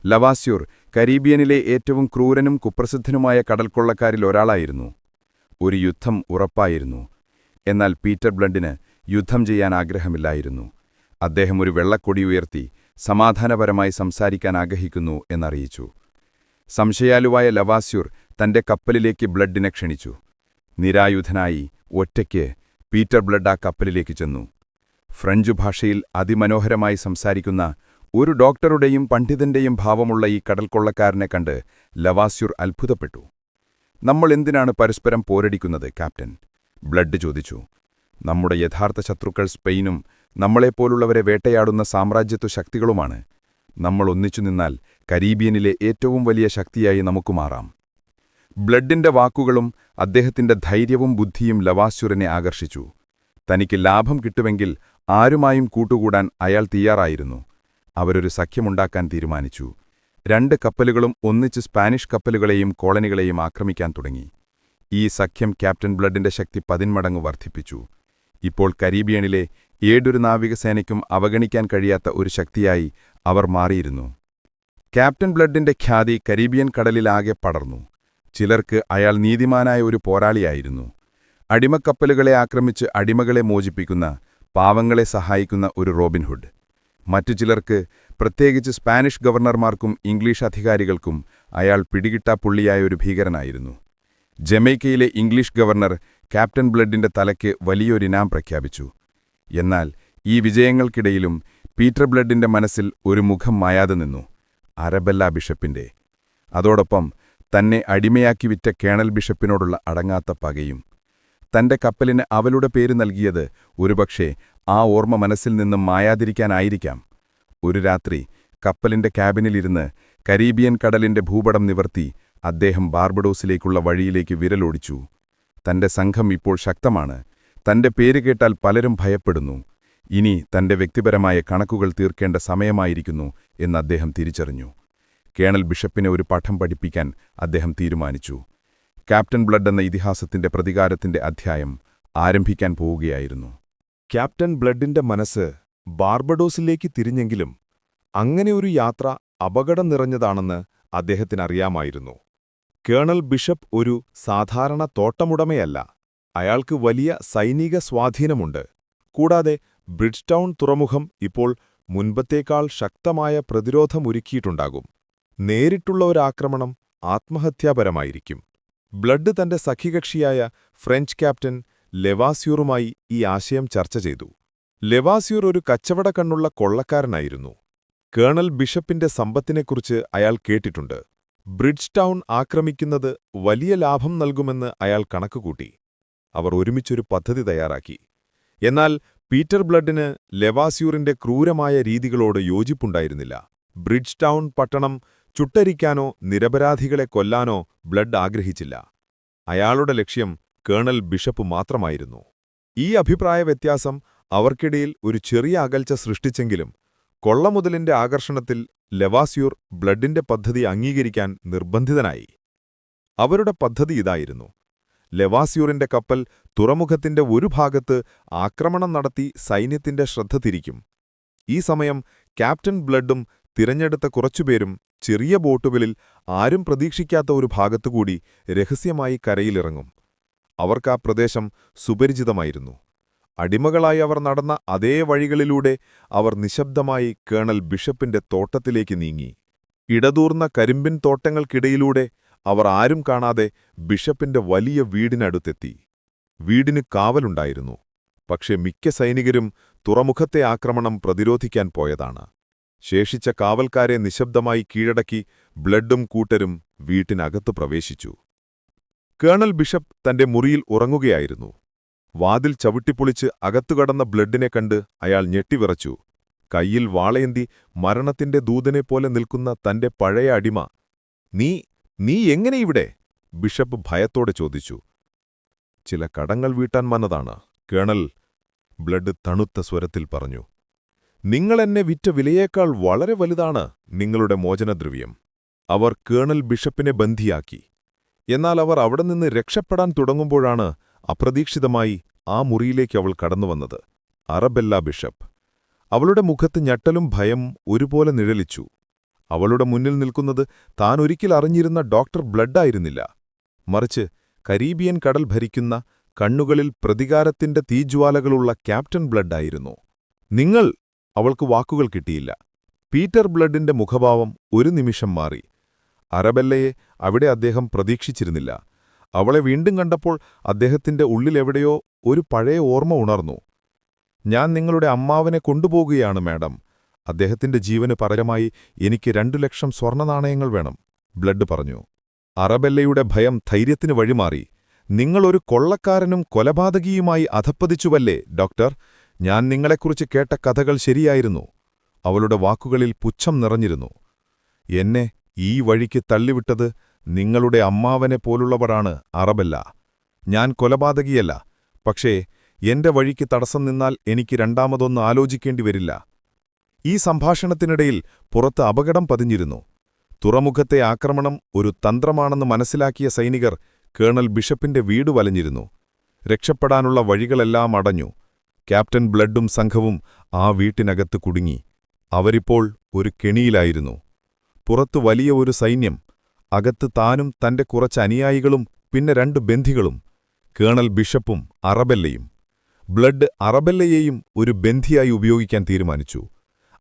ലവാസ്യൂർ കരീബിയനിലെ ഏറ്റവും ക്രൂരനും കുപ്രസിദ്ധനുമായ കടൽക്കൊള്ളക്കാരിൽ ഒരാളായിരുന്നു. ഒരു യുദ്ധം ഉറപ്പായിരുന്നു. എന്നാൽ പീറ്റർ ബ്ലഡിന് യുദ്ധം ചെയ്യാൻ ആഗ്രഹമില്ലായിരുന്നു. അദ്ദേഹം ഒരു വെള്ളക്കൊടി ഉയർത്തി സമാധാനപരമായി സംസാരിക്കാൻ ആഗ്രഹിക്കുന്നു എന്നറിയിച്ചു. സംശയാലുവായ ലവാസ്യൂർ തന്റെ കപ്പലിലേക്ക് ബ്ലഡിനെ ക്ഷണിച്ചു. നിരായുധനായി ഒറ്റയ്ക്ക് പീറ്റർ ബ്ലഡ് ആ കപ്പലിലേക്ക് ചെന്നു. ഫ്രഞ്ചു ഭാഷയിൽ അതിമനോഹരമായി സംസാരിക്കുന്ന ഒരു ഡോക്ടറുടെയും പണ്ഡിതന്റെയും ഭാവമുള്ള ഈ കടൽക്കൊള്ളക്കാരനെ കണ്ട് ലവാസ്യൂർ അത്ഭുതപ്പെട്ടു. നമ്മൾ എന്തിനാണ് പരസ്പരം പോരടിക്കുന്നത് ക്യാപ്റ്റൻ? ബ്ലഡ് ചോദിച്ചു. നമ്മുടെ യഥാർത്ഥ ശത്രുക്കൾ സ്പെയിനും നമ്മളെപ്പോലുള്ളവരെ വേട്ടയാടുന്ന സാമ്രാജ്യത്വ ശക്തികളുമാണ്. നമ്മൾ ഒന്നിച്ചു നിന്നാൽ കരീബിയനിലെ ഏറ്റവും വലിയ ശക്തിയായി നമുക്ക് മാറാം. ബ്ലഡിന്റെ വാക്കുകളും അദ്ദേഹത്തിന്റെ ധൈര്യവും ബുദ്ധിയും ലവാസ്യൂറിനെ ആകർഷിച്ചു. തനിക്ക് ലാഭം കിട്ടുമെങ്കിൽ ആരുമായും കൂട്ടുകൂടാൻ അയാൾ തയ്യാറായിരുന്നു. അവരൊരു സഖ്യമുണ്ടാക്കാൻ തീരുമാനിച്ചു. 2 കപ്പലുകളും ഒന്നിച്ച് സ്പാനിഷ് കപ്പലുകളെയും കോളനികളെയും ആക്രമിക്കാൻ തുടങ്ങി. ഈ സഖ്യം ക്യാപ്റ്റൻ ബ്ലഡിന്റെ ശക്തി 10 മടങ്ങ് വർദ്ധിപ്പിച്ചു. ഇപ്പോൾ കരീബിയനിലെ ഏതൊരു നാവികസേനയ്ക്കും അവഗണിക്കാൻ കഴിയാത്ത ഒരു ശക്തിയായി അവർ മാറിയിരുന്നു. ക്യാപ്റ്റൻ ബ്ലഡിന്റെ ഖ്യാതി കരീബിയൻ കടലിലാകെ പടർന്നു. ചിലർക്ക് അയാൾ നീതിമാനായ ഒരു പോരാളിയായിരുന്നു. അടിമക്കപ്പലുകളെ ആക്രമിച്ച് അടിമകളെ മോചിപ്പിക്കുന്ന, പാവങ്ങളെ സഹായിക്കുന്ന ഒരു റോബിൻഹുഡ്. മറ്റു ചിലർക്ക്, പ്രത്യേകിച്ച് സ്പാനിഷ് ഗവർണർമാർക്കും ഇംഗ്ലീഷ് അധികാരികൾക്കും, അയാൾ പിടികിട്ടാപ്പുള്ളിയായ ഒരു ഭീകരനായിരുന്നു. ജമൈക്കയിലെ ഇംഗ്ലീഷ് ഗവർണർ ക്യാപ്റ്റൻ ബ്ലഡിന്റെ തലയ്ക്ക് വലിയൊരിനാം പ്രഖ്യാപിച്ചു. എന്നാൽ ഈ വിജയങ്ങൾക്കിടയിലും പീറ്റർ ബ്ലഡിന്റെ മനസ്സിൽ ഒരു മുഖം മായാതെ നിന്നു: അരബെല്ല ബിഷപ്പിന്റെ. അതോടൊപ്പം തന്നെ അടിമയാക്കി വിറ്റ കേണൽ ബിഷപ്പിനോടുള്ള അടങ്ങാത്ത പകയും. തന്റെ കപ്പലിന് അവളുടെ പേര് നൽകിയത് ഒരുപക്ഷേ ആ ഓർമ്മ മനസ്സിൽ നിന്നും മായാതിരിക്കാനായിരിക്കാം. ഒരു രാത്രി കപ്പലിന്റെ ക്യാബിനിലിരുന്ന് കരീബിയൻ കടലിന്റെ ഭൂപടം നിവർത്തി അദ്ദേഹം ബാർബഡോസിലേക്കുള്ള വഴിയിലേക്ക് വിരലോടിച്ചു. തന്റെ സംഘം ഇപ്പോൾ ശക്തമാണ്. തന്റെ പേര് കേട്ടാൽ പലരും ഭയപ്പെടുന്നു. ഇനി തന്റെ വ്യക്തിപരമായ കണക്കുകൾ തീർക്കേണ്ട സമയമായിരിക്കുന്നു എന്ന് അദ്ദേഹം തിരിച്ചറിഞ്ഞു. കേണൽ ബിഷപ്പിനെ ഒരു പാഠം പഠിപ്പിക്കാൻ അദ്ദേഹം തീരുമാനിച്ചു. ക്യാപ്റ്റൻ ബ്ലഡ് എന്ന ഇതിഹാസത്തിന്റെ പ്രതികാരത്തിന്റെ അധ്യായം ആരംഭിക്കാൻ പോവുകയായിരുന്നു. ക്യാപ്റ്റൻ ബ്ലഡിന്റെ മനസ്സ് ബാർബഡോസിലേക്ക് തിരിഞ്ഞെങ്കിലും അങ്ങനെ ഒരു യാത്ര അപകടം നിറഞ്ഞതാണെന്ന് അദ്ദേഹത്തിനറിയാമായിരുന്നു. കേണൽ ബിഷപ്പ് ഒരു സാധാരണ തോട്ടമുടമയല്ല. അയാൾക്ക് വലിയ സൈനിക സ്വാധീനമുണ്ട്. കൂടാതെ ബ്രിഡ്ജ്ടൗൺ തുറമുഖം ഇപ്പോൾ മുൻപത്തേക്കാൾ ശക്തമായ പ്രതിരോധമൊരുക്കിയിട്ടുണ്ടാകും. നേരിട്ടുള്ള ഒരാക്രമണം ആത്മഹത്യാപരമായിരിക്കും. ബ്ലഡ് തന്റെ സഖികക്ഷിയായ ഫ്രഞ്ച് ക്യാപ്റ്റൻ ലെവാസ്യൂറുമായി ഈ ആശയം ചർച്ച ചെയ്തു. ലെവാസ്യൂർ ഒരു കച്ചവടക്കണ്ണുള്ള കൊള്ളക്കാരനായിരുന്നു. കേണൽ ബിഷപ്പിന്റെ സമ്പത്തിനെക്കുറിച്ച് അയാൾ കേട്ടിട്ടുണ്ട്. ബ്രിഡ്ജ്ടൗൺ ആക്രമിക്കുന്നത് വലിയ ലാഭം നൽകുമെന്ന് അയാൾ കണക്കുകൂട്ടി. അവർ ഒരുമിച്ചൊരു പദ്ധതി തയ്യാറാക്കി. എന്നാൽ പീറ്റർ ബ്ലഡിന് ലെവാസ്യൂറിന്റെ ക്രൂരമായ രീതികളോട് യോജിപ്പുണ്ടായിരുന്നില്ല. ബ്രിഡ്ജ്ടൗൺ പട്ടണം ചുട്ടരിക്കാനോ നിരപരാധികളെ കൊല്ലാനോ ബ്ലഡ് ആഗ്രഹിച്ചില്ല. അയാളുടെ ലക്ഷ്യം കേണൽ ബിഷപ്പ് മാത്രമായിരുന്നു. ഈ അഭിപ്രായ വ്യത്യാസം അവർക്കിടയിൽ ഒരു ചെറിയ അകൽച്ച സൃഷ്ടിച്ചെങ്കിലും കൊള്ളമുതലിന്റെ ആകർഷണത്തിൽ ലെവാസ്യൂർ ബ്ലഡിന്റെ പദ്ധതി അംഗീകരിക്കാൻ നിർബന്ധിതനായി. അവരുടെ പദ്ധതി ഇതായിരുന്നു: ലെവാസ്യൂറിന്റെ കപ്പൽ തുറമുഖത്തിന്റെ ഒരു ഭാഗത്ത് ആക്രമണം നടത്തി സൈന്യത്തിന്റെ ശ്രദ്ധ തിരിക്കും. ഈ സമയം ക്യാപ്റ്റൻ ബ്ലഡും തിരഞ്ഞെടുത്ത കുറച്ചുപേരും ചെറിയ ബോട്ടുകളിൽ ആരും പ്രതീക്ഷിക്കാത്ത ഒരു ഭാഗത്തുകൂടി രഹസ്യമായി കരയിലിറങ്ങും. അവർക്കാ പ്രദേശം സുപരിചിതമായിരുന്നു. അടിമകളായി അവർ നടന്ന അതേ വഴികളിലൂടെ അവർ നിശബ്ദമായി കേണൽ ബിഷപ്പിന്റെ തോട്ടത്തിലേക്ക് നീങ്ങി. ഇടതൂർന്ന കരിമ്പിൻ തോട്ടങ്ങൾക്കിടയിലൂടെ അവർ ആരും കാണാതെ ബിഷപ്പിന്റെ വലിയ വീടിനടുത്തെത്തി. വീടിന് കാവലുണ്ടായിരുന്നു. പക്ഷേ മിക്ക സൈനികരും തുറമുഖത്തെ ആക്രമണം പ്രതിരോധിക്കാൻ പോയതാണ്. ശേഷിച്ച കാവൽക്കാരെ നിശബ്ദമായി കീഴടക്കി ബ്ലഡും കൂട്ടരും വീട്ടിനകത്തു പ്രവേശിച്ചു. കേണൽ ബിഷപ്പ് തന്റെ മുറിയിൽ ഉറങ്ങുകയായിരുന്നു. വാതിൽ ചവിട്ടിപ്പൊളിച്ച് അകത്തുകടന്ന ബ്ലഡിനെ കണ്ട് അയാൾ ഞെട്ടിവിറച്ചു. കയ്യിൽ വാളയേന്തി മരണത്തിന്റെ ദൂതനെപ്പോലെ നിൽക്കുന്ന തന്റെ പഴയ അടിമ. നീ എങ്ങനെ ഇവിടെ? ബിഷപ്പ് ഭയത്തോടെ ചോദിച്ചു. ചില കടങ്ങൾ വീട്ടാൻ വന്നതാണ്, കേണൽ, ബ്ലഡ് തണുത്ത സ്വരത്തിൽ പറഞ്ഞു. നിങ്ങളെന്നെ വിറ്റ വിലയേക്കാൾ വളരെ വലുതാണ് നിങ്ങളുടെ മോചനദ്രവ്യം. അവർ കേണൽ ബിഷപ്പിനെ ബന്ധിയാക്കി. എന്നാൽ അവർ അവിടെ നിന്ന് രക്ഷപ്പെടാൻ തുടങ്ങുമ്പോഴാണ് അപ്രതീക്ഷിതമായി ആ മുറിയിലേക്ക് അവൾ കടന്നുവന്നത്. Arabella bishop. അവളുടെ മുഖത്ത് ഞെട്ടലും ഭയം ഒരുപോലെ നിഴലിച്ചു. അവളുടെ മുന്നിൽ നിൽക്കുന്നത് താൻ ഒരിക്കൽ അറിഞ്ഞിരുന്ന ഡോക്ടർ ബ്ലഡായിരുന്നില്ല. മറിച്ച് കരീബിയൻ കടൽ ഭരിക്കുന്ന, കണ്ണുകളിൽ പ്രതികാരത്തിന്റെ തീജ്വാലകളുള്ള ക്യാപ്റ്റൻ ബ്ലഡായിരുന്നു. നിങ്ങൾ! അവൾക്ക് വാക്കുകൾ കിട്ടിയില്ല. പീറ്റർ ബ്ലഡിന്റെ മുഖഭാവം ഒരു നിമിഷം മാറി. അറബെല്ലയെ അവിടെ അദ്ദേഹം പ്രതീക്ഷിച്ചിരുന്നില്ല. അവളെ വീണ്ടും കണ്ടപ്പോൾ അദ്ദേഹത്തിന്റെ ഉള്ളിലെവിടെയോ ഒരു പഴയ ഓർമ്മ ഉണർന്നു. ഞാൻ നിങ്ങളുടെ അമ്മാവനെ കൊണ്ടുപോകുകയാണ് മാഡം. അദ്ദേഹത്തിന്റെ ജീവന് പകരമായി എനിക്ക് 2 ലക്ഷം സ്വർണ്ണനാണയങ്ങൾ വേണം, ബ്ലഡ് പറഞ്ഞു. അറബെല്ലയുടെ ഭയം ധൈര്യത്തിന് വഴിമാറി. നിങ്ങളൊരു കൊള്ളക്കാരനും കൊലപാതകിയുമായി അധപ്പതിച്ചുവല്ലേ ഡോക്ടർ? ഞാൻ നിങ്ങളെക്കുറിച്ച് കേട്ട കഥകൾ ശരിയായിരുന്നു. അവളുടെ വാക്കുകളിൽ പുച്ഛം നിറഞ്ഞിരുന്നു. എന്നെ ഈ വഴിക്ക് തള്ളിവിട്ടത് നിങ്ങളുടെ അമ്മാവനെ പോലുള്ളവരാണ് അറബെല്ല. ഞാൻ കൊലപാതകിയല്ല. പക്ഷേ എന്റെ വഴിക്ക് തടസ്സം നിന്നാൽ എനിക്ക് രണ്ടാമതൊന്ന് ആലോചിക്കേണ്ടി വരില്ല. ഈ സംഭാഷണത്തിനിടയിൽ പുറത്ത് അപകടം പതിഞ്ഞിരുന്നു. തുറമുഖത്തെ ആക്രമണം ഒരു തന്ത്രമാണെന്ന് മനസ്സിലാക്കിയ സൈനികർ കേണൽ ബിഷപ്പിന്റെ വീട് വലഞ്ഞിരുന്നു. രക്ഷപ്പെടാനുള്ള വഴികളെല്ലാം അടഞ്ഞു. ക്യാപ്റ്റൻ ബ്ലഡും സംഘവും ആ വീട്ടിനകത്ത് കുടുങ്ങി. അവരിപ്പോൾ ഒരു കെണിയിലായിരുന്നു. പുറത്തു വലിയ ഒരു സൈന്യം, അകത്ത് താനും തന്റെ കുറച്ച് അനുയായികളും പിന്നെ 2 ബന്ധികളും, കേണൽ ബിഷപ്പും അറബെല്ലയും. ബ്ലഡ് അറബെല്ലയെയും ഒരു ബന്ധിയായി ഉപയോഗിക്കാൻ തീരുമാനിച്ചു.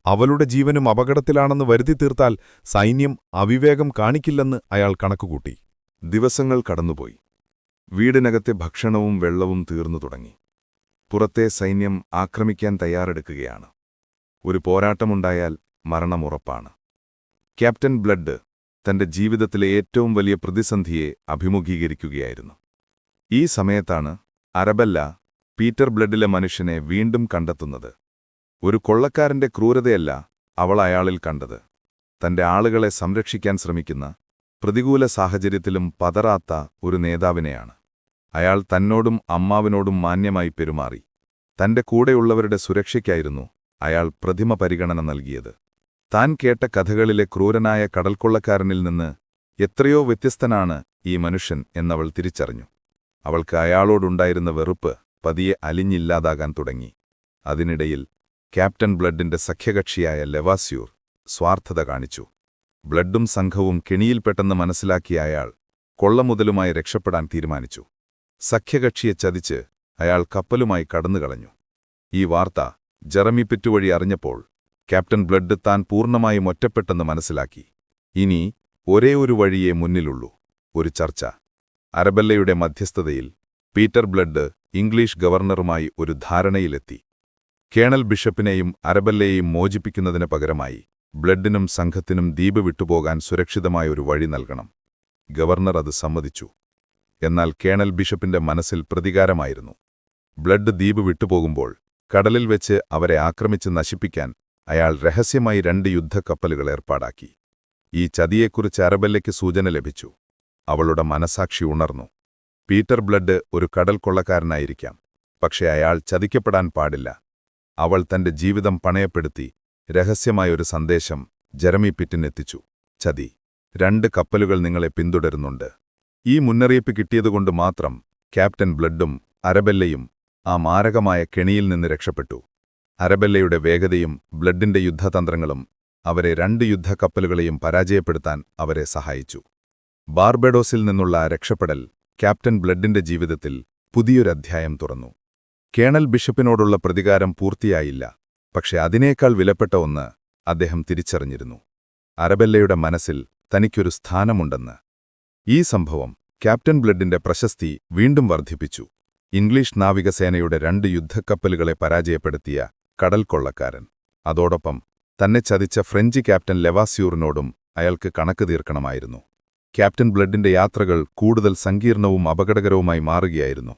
അവളുടെ ജീവനും അപകടത്തിലാണെന്ന് വരുത്തി തീർത്താൽ സൈന്യം അവിവേകം കാണിക്കില്ലെന്ന് അയാൾ കണക്കുകൂട്ടി. ദിവസങ്ങൾ കടന്നുപോയി. വീടിനകത്തെ ഭക്ഷണവും വെള്ളവും തീർന്നു തുടങ്ങി. പുറത്തെ സൈന്യം ആക്രമിക്കാൻ തയ്യാറെടുക്കുകയാണ്. ഒരു പോരാട്ടമുണ്ടായാൽ മരണമുറപ്പാണ്. ക്യാപ്റ്റൻ ബ്ലഡ് തന്റെ ജീവിതത്തിലെ ഏറ്റവും വലിയ പ്രതിസന്ധിയെ അഭിമുഖീകരിക്കുകയായിരുന്നു. ഈ സമയത്താണ് അരബല്ല പീറ്റർ ബ്ലഡിലെ മനുഷ്യനെ വീണ്ടും കണ്ടെത്തുന്നത്. ഒരു കൊള്ളക്കാരന്റെ ക്രൂരതയല്ല അവൾ അയാളിൽ കണ്ടത്. തന്റെ ആളുകളെ സംരക്ഷിക്കാൻ ശ്രമിക്കുന്ന, പ്രതികൂല സാഹചര്യത്തിലും പതറാത്ത ഒരു നേതാവിനെയാണ്. അയാൾ തന്നോടും അമ്മാവിനോടും മാന്യമായി പെരുമാറി. തന്റെ കൂടെയുള്ളവരുടെ സുരക്ഷയ്ക്കായിരുന്നു അയാൾ പ്രഥമ പരിഗണന നൽകിയത്. താൻ കേട്ട കഥകളിലെ ക്രൂരനായ കടൽക്കൊള്ളക്കാരനിൽ നിന്ന് എത്രയോ വ്യത്യസ്തനാണ് ഈ മനുഷ്യൻ എന്നവൾ തിരിച്ചറിഞ്ഞു. അവൾക്ക് അയാളോടുണ്ടായിരുന്ന വെറുപ്പ് പതിയെ അലിഞ്ഞില്ലാതാകാൻ തുടങ്ങി. അതിനിടയിൽ ക്യാപ്റ്റൻ ബ്ലഡിന്റെ സഖ്യകക്ഷിയായ ലെവാസ്യൂർ സ്വാർത്ഥത കാണിച്ചു. ബ്ലഡും സംഘവും കെണിയിൽപ്പെട്ടെന്ന് മനസ്സിലാക്കിയ അയാൾ കൊള്ളമുതലുമായി രക്ഷപ്പെടാൻ തീരുമാനിച്ചു. സഖ്യകക്ഷിയെ ചതിച്ച് അയാൾ കപ്പലുമായി കടന്നുകളഞ്ഞു. ഈ വാർത്ത ജെറമി പിറ്റ് വഴി അറിഞ്ഞപ്പോൾ ക്യാപ്റ്റൻ ബ്ലഡ് താൻ പൂർണ്ണമായും ഒറ്റപ്പെട്ടെന്ന് മനസ്സിലാക്കി. ഇനി ഒരേ ഒരു വഴിയേ മുന്നിലുള്ളൂ, ഒരു ചർച്ച. അരബല്ലയുടെ മധ്യസ്ഥതയിൽ പീറ്റർ ബ്ലഡ് ഇംഗ്ലീഷ് ഗവർണറുമായി ഒരു ധാരണയിലെത്തി. കേണൽ ബിഷപ്പിനെയും അരബല്ലയെയും മോചിപ്പിക്കുന്നതിന് പകരമായി ബ്ലഡിനും സംഘത്തിനും ദ്വീപ് വിട്ടുപോകാൻ സുരക്ഷിതമായ ഒരു വഴി നൽകണം. ഗവർണർ അത് സമ്മതിച്ചു. എന്നാൽ കേണൽ ബിഷപ്പിന്റെ മനസ്സിൽ പ്രതികാരമായിരുന്നു. ബ്ലഡ് ദ്വീപ് വിട്ടുപോകുമ്പോൾ കടലിൽ വെച്ച് അവരെ ആക്രമിച്ച് നശിപ്പിക്കാൻ അയാൾ രഹസ്യമായി 2 യുദ്ധക്കപ്പലുകൾ ഏർപ്പാടാക്കി. ഈ ചതിയെക്കുറിച്ച് അരബല്ലയ്ക്ക് സൂചന ലഭിച്ചു. അവളുടെ മനസാക്ഷി ഉണർന്നു. പീറ്റർ ബ്ലഡ് ഒരു കടൽ കൊള്ളക്കാരനായിരിക്കാം, പക്ഷേ അയാൾ ചതിക്കപ്പെടാൻ പാടില്ല. അവൾ തന്റെ ജീവിതം പണയപ്പെടുത്തി രഹസ്യമായൊരു സന്ദേശം ജെറമി പിറ്റിനെത്തിച്ചു. ചതി. 2 കപ്പലുകൾ നിങ്ങളെ പിന്തുടരുന്നുണ്ട്. ഈ മുന്നറിയിപ്പ് കിട്ടിയതുകൊണ്ട് മാത്രം ക്യാപ്റ്റൻ ബ്ലഡും അരബല്ലയും ആ മാരകമായ കെണിയിൽ നിന്ന് രക്ഷപ്പെട്ടു. അരബല്ലയുടെ വേഗതയും ബ്ലഡിന്റെ യുദ്ധതന്ത്രങ്ങളും അവരെ 2 യുദ്ധക്കപ്പലുകളെയും പരാജയപ്പെടുത്താൻ അവരെ സഹായിച്ചു. ബാർബഡോസിൽ നിന്നുള്ള രക്ഷപ്പെടൽ ക്യാപ്റ്റൻ ബ്ലഡിന്റെ ജീവിതത്തിൽ പുതിയൊരധ്യായം തുറന്നു. കേണൽ ബിഷപ്പിനോടുള്ള പ്രതികാരം പൂർത്തിയായില്ല, പക്ഷെ അതിനേക്കാൾ വിലപ്പെട്ട ഒന്ന് അദ്ദേഹം തിരിച്ചറിഞ്ഞിരുന്നു. അരബല്ലയുടെ മനസ്സിൽ തനിക്കൊരു സ്ഥാനമുണ്ടെന്ന്. ഈ സംഭവം ക്യാപ്റ്റൻ ബ്ലഡിന്റെ പ്രശസ്തി വീണ്ടും വർദ്ധിപ്പിച്ചു. ഇംഗ്ലീഷ് നാവികസേനയുടെ 2 യുദ്ധക്കപ്പലുകളെ പരാജയപ്പെടുത്തിയ കടൽക്കൊള്ളക്കാരൻ. അതോടൊപ്പം തന്നെ ചതിച്ച ഫ്രഞ്ച് ക്യാപ്റ്റൻ ലെവാസ്യൂറിനോടും അയാൾക്ക് കണക്ക് തീർക്കണമായിരുന്നു. ക്യാപ്റ്റൻ ബ്ലഡിന്റെ യാത്രകൾ കൂടുതൽ സങ്കീർണവും അപകടകരവുമായി മാറുകയായിരുന്നു.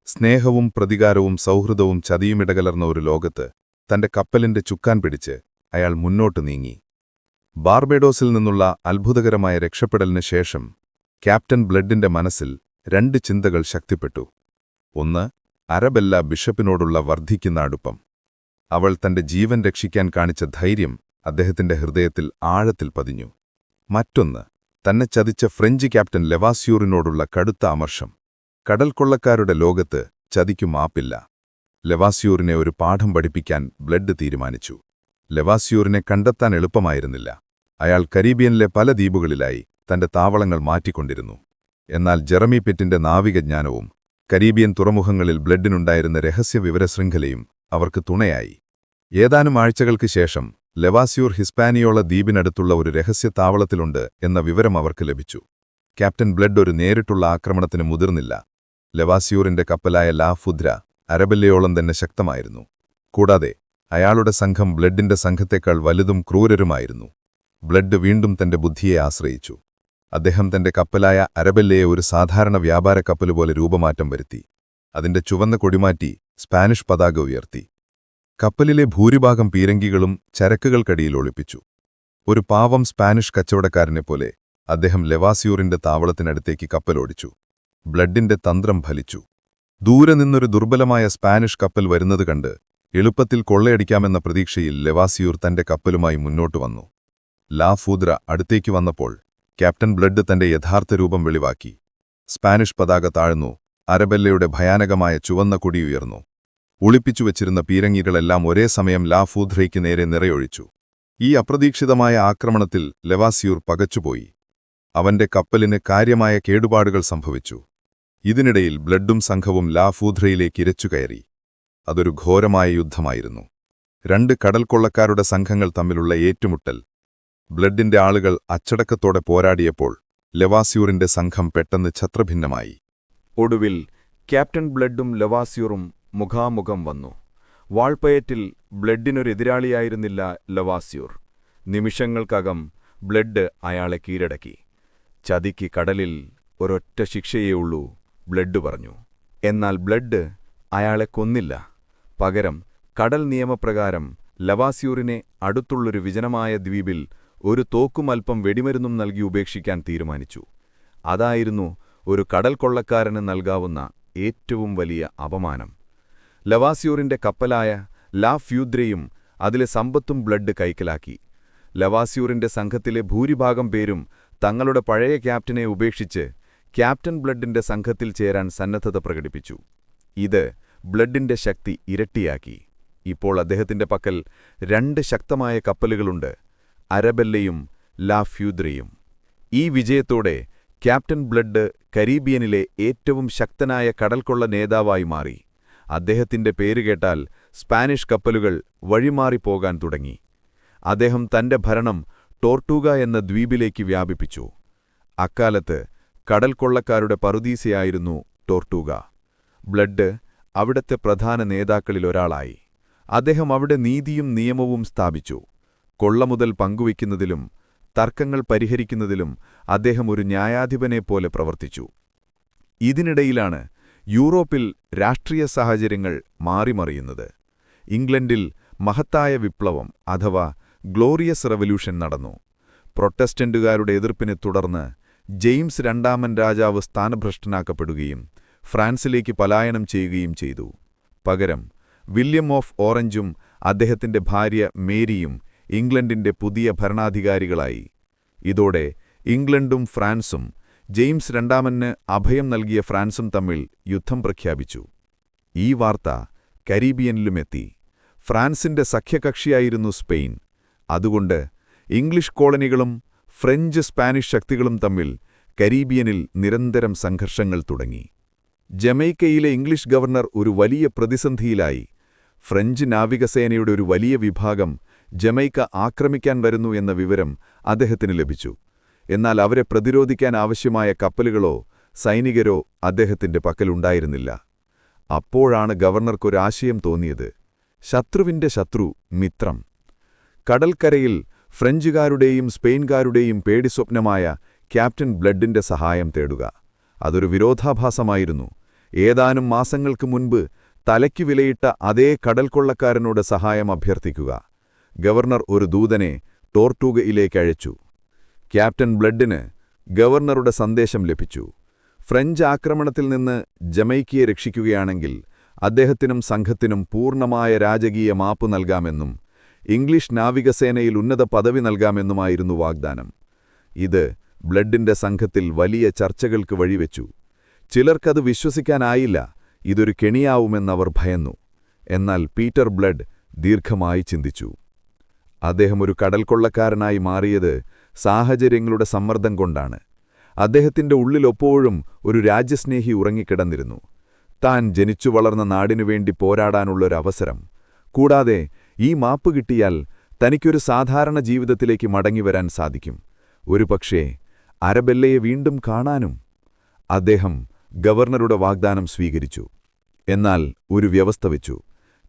സ്നേഹവും പ്രതികാരവും സൗഹൃദവും ചതിയുമിടകലർന്ന ഒരു ലോകത്ത് തന്റെ കപ്പലിന്റെ ചുക്കാൻ പിടിച്ച് അയാൾ മുന്നോട്ടു നീങ്ങി. ബാർബേഡോസിൽ നിന്നുള്ള അത്ഭുതകരമായ രക്ഷപ്പെടലിന് ശേഷം ക്യാപ്റ്റൻ ബ്ലഡിന്റെ മനസ്സിൽ 2 ചിന്തകൾ ശക്തിപ്പെട്ടു. ഒന്ന്, അരബല്ല ബിഷപ്പിനോടുള്ള വർദ്ധിക്കുന്ന അടുപ്പം. അവൾ തന്റെ ജീവൻ രക്ഷിക്കാൻ കാണിച്ച ധൈര്യം അദ്ദേഹത്തിന്റെ ഹൃദയത്തിൽ ആഴത്തിൽ പതിഞ്ഞു. മറ്റൊന്ന്, തന്നെ ചതിച്ച ഫ്രഞ്ച് ക്യാപ്റ്റൻ ലെവാസ്യൂറിനോടുള്ള കടുത്ത അമർഷം. കടൽക്കൊള്ളക്കാരുടെ ലോകത്ത് ചതിക്കു മാപ്പില്ല. ലെവാസ്യൂറിനെ ഒരു പാഠം പഠിപ്പിക്കാൻ ബ്ലഡ് തീരുമാനിച്ചു. ലെവാസ്യൂറിനെ കണ്ടെത്താൻ എളുപ്പമായിരുന്നില്ല. അയാൾ കരീബിയനിലെ പല ദ്വീപുകളിലായി തന്റെ താവളങ്ങൾ മാറ്റിക്കൊണ്ടിരുന്നു. എന്നാൽ ജെറമി പിറ്റിന്റെ നാവികജ്ഞാനവും കരീബിയൻ തുറമുഖങ്ങളിൽ ബ്ലഡിനുണ്ടായിരുന്ന രഹസ്യ വിവരശൃംഖലയും അവർക്ക് തുണയായി. ഏതാനും ആഴ്ചകൾക്ക് ശേഷം ലെവാസ്യൂർ ഹിസ്പാനിയോള ദ്വീപിനടുത്തുള്ള ഒരു രഹസ്യ താവളത്തിലുണ്ട് എന്ന വിവരം അവർക്ക് ലഭിച്ചു. ക്യാപ്റ്റൻ ബ്ലഡ് ഒരു നേരിട്ടുള്ള ആക്രമണത്തിന് മുതിർന്നില്ല. ലെവാസ്യൂറിന്റെ കപ്പലായ ലാ ഫുദ്ര അരബല്ലയോളം തന്നെ ശക്തമായിരുന്നു. കൂടാതെ അയാളുടെ സംഘം ബ്ലഡിന്റെ സംഘത്തേക്കാൾ വലുതും ക്രൂരരുമായിരുന്നു. ബ്ലഡ് വീണ്ടും തന്റെ ബുദ്ധിയെ ആശ്രയിച്ചു. അദ്ദേഹം തന്റെ കപ്പലായ അരബല്ലയെ ഒരു സാധാരണ വ്യാപാര കപ്പലുപോലെ രൂപമാറ്റം വരുത്തി. അതിന്റെ ചുവന്ന കൊടിമാറ്റി സ്പാനിഷ് പതാക ഉയർത്തി. കപ്പലിലെ ഭൂരിഭാഗം പീരങ്കികളും ചരക്കുകൾക്കടിയിൽ ഒളിപ്പിച്ചു. ഒരു പാവം സ്പാനിഷ് കച്ചവടക്കാരനെപ്പോലെ അദ്ദേഹം ലെവാസ്യൂറിന്റെ താവളത്തിനടുത്തേക്ക് കപ്പലോടിച്ചു. ബ്ലഡിന്റെ തന്ത്രം ഫലിച്ചു. ദൂരെ നിന്നൊരു ദുർബലമായ സ്പാനിഷ് കപ്പൽ വരുന്നത് കണ്ട് എളുപ്പത്തിൽ കൊള്ളയടിക്കാമെന്ന പ്രതീക്ഷയിൽ ലെവാസ്യൂർ തന്റെ കപ്പലുമായി മുന്നോട്ടു വന്നു. ലാ ഫൂദ്ര അടുത്തേക്ക് വന്നപ്പോൾ ക്യാപ്റ്റൻ ബ്ലഡ് തന്റെ യഥാർത്ഥ രൂപം വെളിവാക്കി. സ്പാനിഷ് പതാക താഴ്ന്നു. അരബല്ലയുടെ ഭയാനകമായ ചുവന്ന കൊടിയുയർന്നു. ഒളിപ്പിച്ചുവച്ചിരുന്ന പീരങ്കികളെല്ലാം ഒരേ സമയം ലാ ഫൂദ്രയ്ക്ക് നേരെ നിറയൊഴിച്ചു. ഈ അപ്രതീക്ഷിതമായ ആക്രമണത്തിൽ ലെവാസ്യൂർ പകച്ചുപോയി. അവന്റെ കപ്പലിന് കാര്യമായ കേടുപാടുകൾ സംഭവിച്ചു. ഇതിനിടയിൽ ബ്ലഡും സംഘവും ലാ ഫൂദ്രയിലേക്ക് ഇരച്ചുകയറി. അതൊരു ഘോരമായ യുദ്ധമായിരുന്നു. 2 കടൽക്കൊള്ളക്കാരുടെ സംഘങ്ങൾ തമ്മിലുള്ള ഏറ്റുമുട്ടൽ. ബ്ലഡിന്റെ ആളുകൾ അച്ചടക്കത്തോടെ പോരാടിയപ്പോൾ ലെവാസ്യൂറിന്റെ സംഘം പെട്ടെന്ന് ഛത്രഭിന്നമായി. ഒടുവിൽ ക്യാപ്റ്റൻ ബ്ലഡും ലെവാസ്യൂറും മുഖാമുഖം വന്നു. വാൾപ്പയറ്റിൽ ബ്ലഡിനൊരെതിരാളിയായിരുന്നില്ല ലെവാസ്യൂർ. നിമിഷങ്ങൾക്കകം ബ്ലഡ് അയാളെ കീഴടക്കി. ചതിക്ക് കടലിൽ ഒരൊറ്റ ശിക്ഷയേ ഉള്ളൂ, ബ്ലഡ് പറഞ്ഞു. എന്നാൽ ബ്ലഡ് അയാളെ കൊന്നില്ല. പകരം കടൽ നിയമപ്രകാരം ലവാസ്യൂറിനെ അടുത്തുള്ളൊരു വിജനമായ ദ്വീപിൽ ഒരു തോക്കും അല്പം വെടിമരുന്നും നൽകി ഉപേക്ഷിക്കാൻ തീരുമാനിച്ചു. അതായിരുന്നു ഒരു കടൽ കൊള്ളക്കാരന് നൽകാവുന്ന ഏറ്റവും വലിയ അപമാനം. ലവാസ്യൂറിന്റെ കപ്പലായ ലാ ഫ്യൂദ്രയും അതിലെ സമ്പത്തും ബ്ലഡ് കൈക്കലാക്കി. ലവാസ്യൂറിന്റെ സംഘത്തിലെ ഭൂരിഭാഗം പേരും തങ്ങളുടെ പഴയ ക്യാപ്റ്റനെ ഉപേക്ഷിച്ച് ക്യാപ്റ്റൻ ബ്ലഡിന്റെ സംഘത്തിൽ ചേരാൻ സന്നദ്ധത പ്രകടിപ്പിച്ചു. ഇത് ബ്ലഡിന്റെ ശക്തി ഇരട്ടിയാക്കി. ഇപ്പോൾ അദ്ദേഹത്തിന്റെ പക്കൽ 2 ശക്തമായ കപ്പലുകളുണ്ട്, അരബെല്ലയും ലാ ഫ്യൂദ്രയും. ഈ വിജയത്തോടെ ക്യാപ്റ്റൻ ബ്ലഡ് കരീബിയനിലെ ഏറ്റവും ശക്തനായ കടൽക്കൊള്ള നേതാവായി മാറി. അദ്ദേഹത്തിന്റെ പേരുകേട്ടാൽ സ്പാനിഷ് കപ്പലുകൾ വഴിമാറിപ്പോകാൻ തുടങ്ങി. അദ്ദേഹം തന്റെ ഭരണം ടോർട്ടൂഗ എന്ന ദ്വീപിലേക്ക് വ്യാപിപ്പിച്ചു. അക്കാലത്ത് കടൽക്കൊള്ളക്കാരുടെ പറുദീസയായിരുന്നു ടോർട്ടൂഗ. ബ്ലഡ് അവിടത്തെ പ്രധാന നേതാക്കളിലൊരാളായി. അദ്ദേഹം അവിടെ നീതിയും നിയമവും സ്ഥാപിച്ചു. കൊള്ളമുതൽ പങ്കുവയ്ക്കുന്നതിലും തർക്കങ്ങൾ പരിഹരിക്കുന്നതിലും അദ്ദേഹം ഒരു ന്യായാധിപനെപ്പോലെ പ്രവർത്തിച്ചു. ഇതിനിടയിലാണ് യൂറോപ്പിൽ രാഷ്ട്രീയ സാഹചര്യങ്ങൾ മാറിമറിയുന്നത്. ഇംഗ്ലണ്ടിൽ മഹത്തായ വിപ്ലവം അഥവാ ഗ്ലോറിയസ് റവല്യൂഷൻ നടന്നു. പ്രൊട്ടസ്റ്റന്റുകാരുടെ എതിർപ്പിനെ തുടർന്ന് ജെയിംസ് രണ്ടാമൻ രാജാവ് സ്ഥാനഭ്രഷ്ടനാക്കപ്പെടുകയും ഫ്രാൻസിലേക്ക് പലായനം ചെയ്യുകയും ചെയ്തു. പകരം വില്യം ഓഫ് ഓറഞ്ചും അദ്ദേഹത്തിന്റെ ഭാര്യ മേരിയും ഇംഗ്ലണ്ടിന്റെ പുതിയ ഭരണാധികാരികളായി. ഇതോടെ ഇംഗ്ലണ്ടും ഫ്രാൻസും ജെയിംസ് രണ്ടാമന് അഭയം നൽകിയ ഫ്രാൻസും തമ്മിൽ യുദ്ധം പ്രഖ്യാപിച്ചു. ഈ വാർത്ത കരീബിയനിലുമെത്തി. ഫ്രാൻസിന്റെ സഖ്യകക്ഷിയായിരുന്നു സ്പെയിൻ. അതുകൊണ്ട് ഇംഗ്ലീഷ് കോളനികളും ഫ്രഞ്ച് സ്പാനിഷ് ശക്തികളും തമ്മിൽ കരീബിയനിൽ നിരന്തരം സംഘർഷങ്ങൾ തുടങ്ങി. ജമൈക്കയിലെ ഇംഗ്ലീഷ് ഗവർണർ ഒരു വലിയ പ്രതിസന്ധിയിലായി. ഫ്രഞ്ച് നാവികസേനയുടെ ഒരു വലിയ വിഭാഗം ജമൈക്ക ആക്രമിക്കാൻ വരുന്നു എന്ന വിവരം അദ്ദേഹത്തിന് ലഭിച്ചു. എന്നാൽ അവരെ പ്രതിരോധിക്കാൻ ആവശ്യമായ കപ്പലുകളോ സൈനികരോ അദ്ദേഹത്തിന്റെ പക്കലുണ്ടായിരുന്നില്ല. അപ്പോഴാണ് ഗവർണർക്കൊരാശയം തോന്നിയത്. ശത്രുവിന്റെ ശത്രു മിത്രം. കടൽക്കരയിൽ ഫ്രഞ്ചുകാരുടെയും സ്പെയിൻകാരുടെയും പേടിസ്വപ്നമായ ക്യാപ്റ്റൻ ബ്ലഡിന്റെ സഹായം തേടുക. അതൊരു വിരോധാഭാസമായിരുന്നു. ഏതാനും മാസങ്ങൾക്ക് മുൻപ് തലയ്ക്കു വിലയിട്ട അതേ കടൽക്കൊള്ളക്കാരനോട് സഹായം അഭ്യർത്ഥിക്കുക. ഗവർണർ ഒരു ദൂതനെ ടോർട്ടൂഗയിലേക്കയച്ചു. ക്യാപ്റ്റൻ ബ്ലഡിന് ഗവർണറുടെ സന്ദേശം ലഭിച്ചു. ഫ്രഞ്ച് ആക്രമണത്തിൽ നിന്ന് ജമൈക്കയെ രക്ഷിക്കുകയാണെങ്കിൽ അദ്ദേഹത്തിനും സംഘത്തിനും പൂർണ്ണമായ രാജകീയ മാപ്പ് നൽകാമെന്നും ഇംഗ്ലീഷ് നാവികസേനയിൽ ഉന്നത പദവി നൽകാമെന്നുമായിരുന്നു വാഗ്ദാനം. ഇത് ബ്ലഡിന്റെ സംഘത്തിൽ വലിയ ചർച്ചകൾക്ക് വഴിവെച്ചു. ചിലർക്കത് വിശ്വസിക്കാനായില്ല. ഇതൊരു കെണിയാവുമെന്നവർ ഭയന്നു. എന്നാൽ പീറ്റർ ബ്ലഡ് ദീർഘമായി ചിന്തിച്ചു. അദ്ദേഹം ഒരു കടൽക്കൊള്ളക്കാരനായി മാറിയത് സാഹചര്യങ്ങളുടെ സമ്മർദ്ദം കൊണ്ടാണ്. അദ്ദേഹത്തിന്റെ ഉള്ളിലൊപ്പോഴും ഒരു രാജ്യസ്നേഹി ഉറങ്ങിക്കിടന്നിരുന്നു. താൻ ജനിച്ചു വളർന്ന നാടിനുവേണ്ടി പോരാടാനുള്ളൊരവസരം. കൂടാതെ ഈ മാപ്പ് കിട്ടിയാൽ തനിക്കൊരു സാധാരണ ജീവിതത്തിലേക്ക് മടങ്ങിവരാൻ സാധിക്കും. ഒരുപക്ഷേ അരബെല്ലയെ വീണ്ടും കാണാനും. അദ്ദേഹം ഗവർണറുടെ വാഗ്ദാനം സ്വീകരിച്ചു. എന്നാൽ ഒരു വ്യവസ്ഥ വെച്ചു.